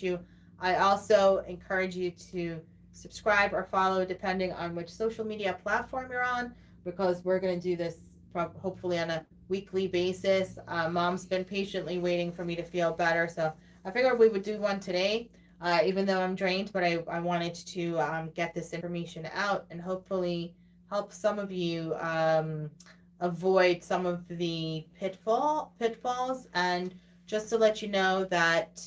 you. I also encourage you to subscribe or follow depending on which social media platform you're on, because we're going to do this hopefully on a weekly basis. Mom's been patiently waiting for me to feel better, so I figured we would do one today, even though I'm drained, but I wanted to get this information out and hopefully help some of you avoid some of the pitfalls. And just to let you know that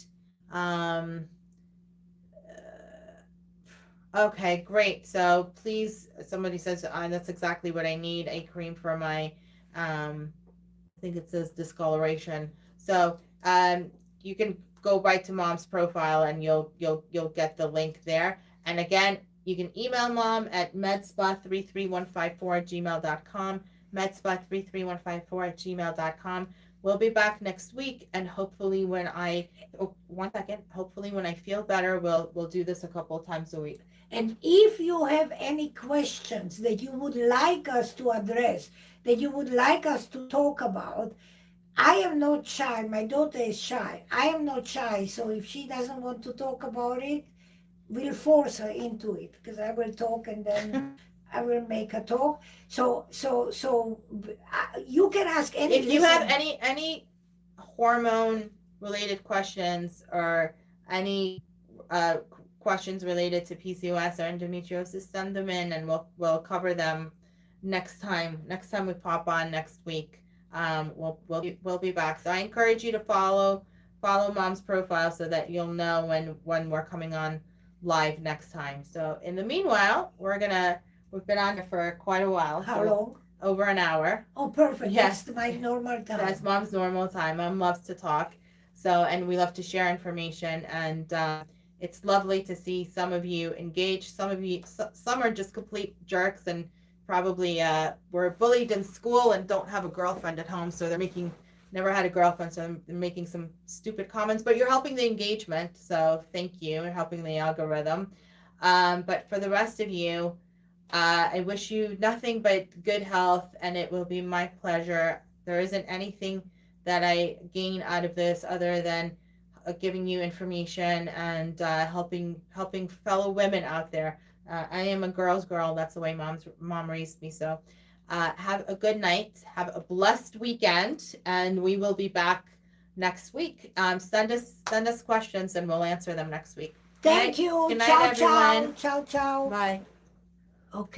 okay, great. So please, somebody says that's exactly what I need, a cream for my I think it says discoloration. So you can go right to Mom's profile and you'll get the link there. And again, you can email Mom at medspa33154@gmail.com, medspa33154@gmail.com. We'll be back next week, and hopefully when I feel better, we'll do this a couple of times a week. And if you have any questions that you would like us to address, that you would like us to talk about, I am not shy. My daughter is shy. I am not shy. So if she doesn't want to talk about it, we'll force her into it, because I will talk and then I will make her talk. So you can ask any. If you have any hormone related questions or any questions related to PCOS or endometriosis, send them in, and we'll cover them next time we pop on next week. We'll be back. So I encourage you to follow Mom's profile so that you'll know when we're coming on live next time. So in the meanwhile, we've been on here for quite a while. How long? Over an hour. Oh, perfect. Yes. That's my normal time. That's Mom's normal time. Mom loves to talk. So, and we love to share information, and it's lovely to see some of you engage. Some are just complete jerks and probably were bullied in school and don't have a girlfriend at home, so never had a girlfriend, so they're making some stupid comments, but you're helping the engagement, so thank you, and helping the algorithm. But for the rest of you, I wish you nothing but good health, and it will be my pleasure. There isn't anything that I gain out of this other than giving you information and helping fellow women out there. I am a girl's girl. That's the way mom raised me. So have a good night. Have a blessed weekend, and we will be back next week. Send us questions, and we'll answer them next week. Thank you. Good night, Ciao, everyone. ciao. Ciao, ciao. Bye. Okay.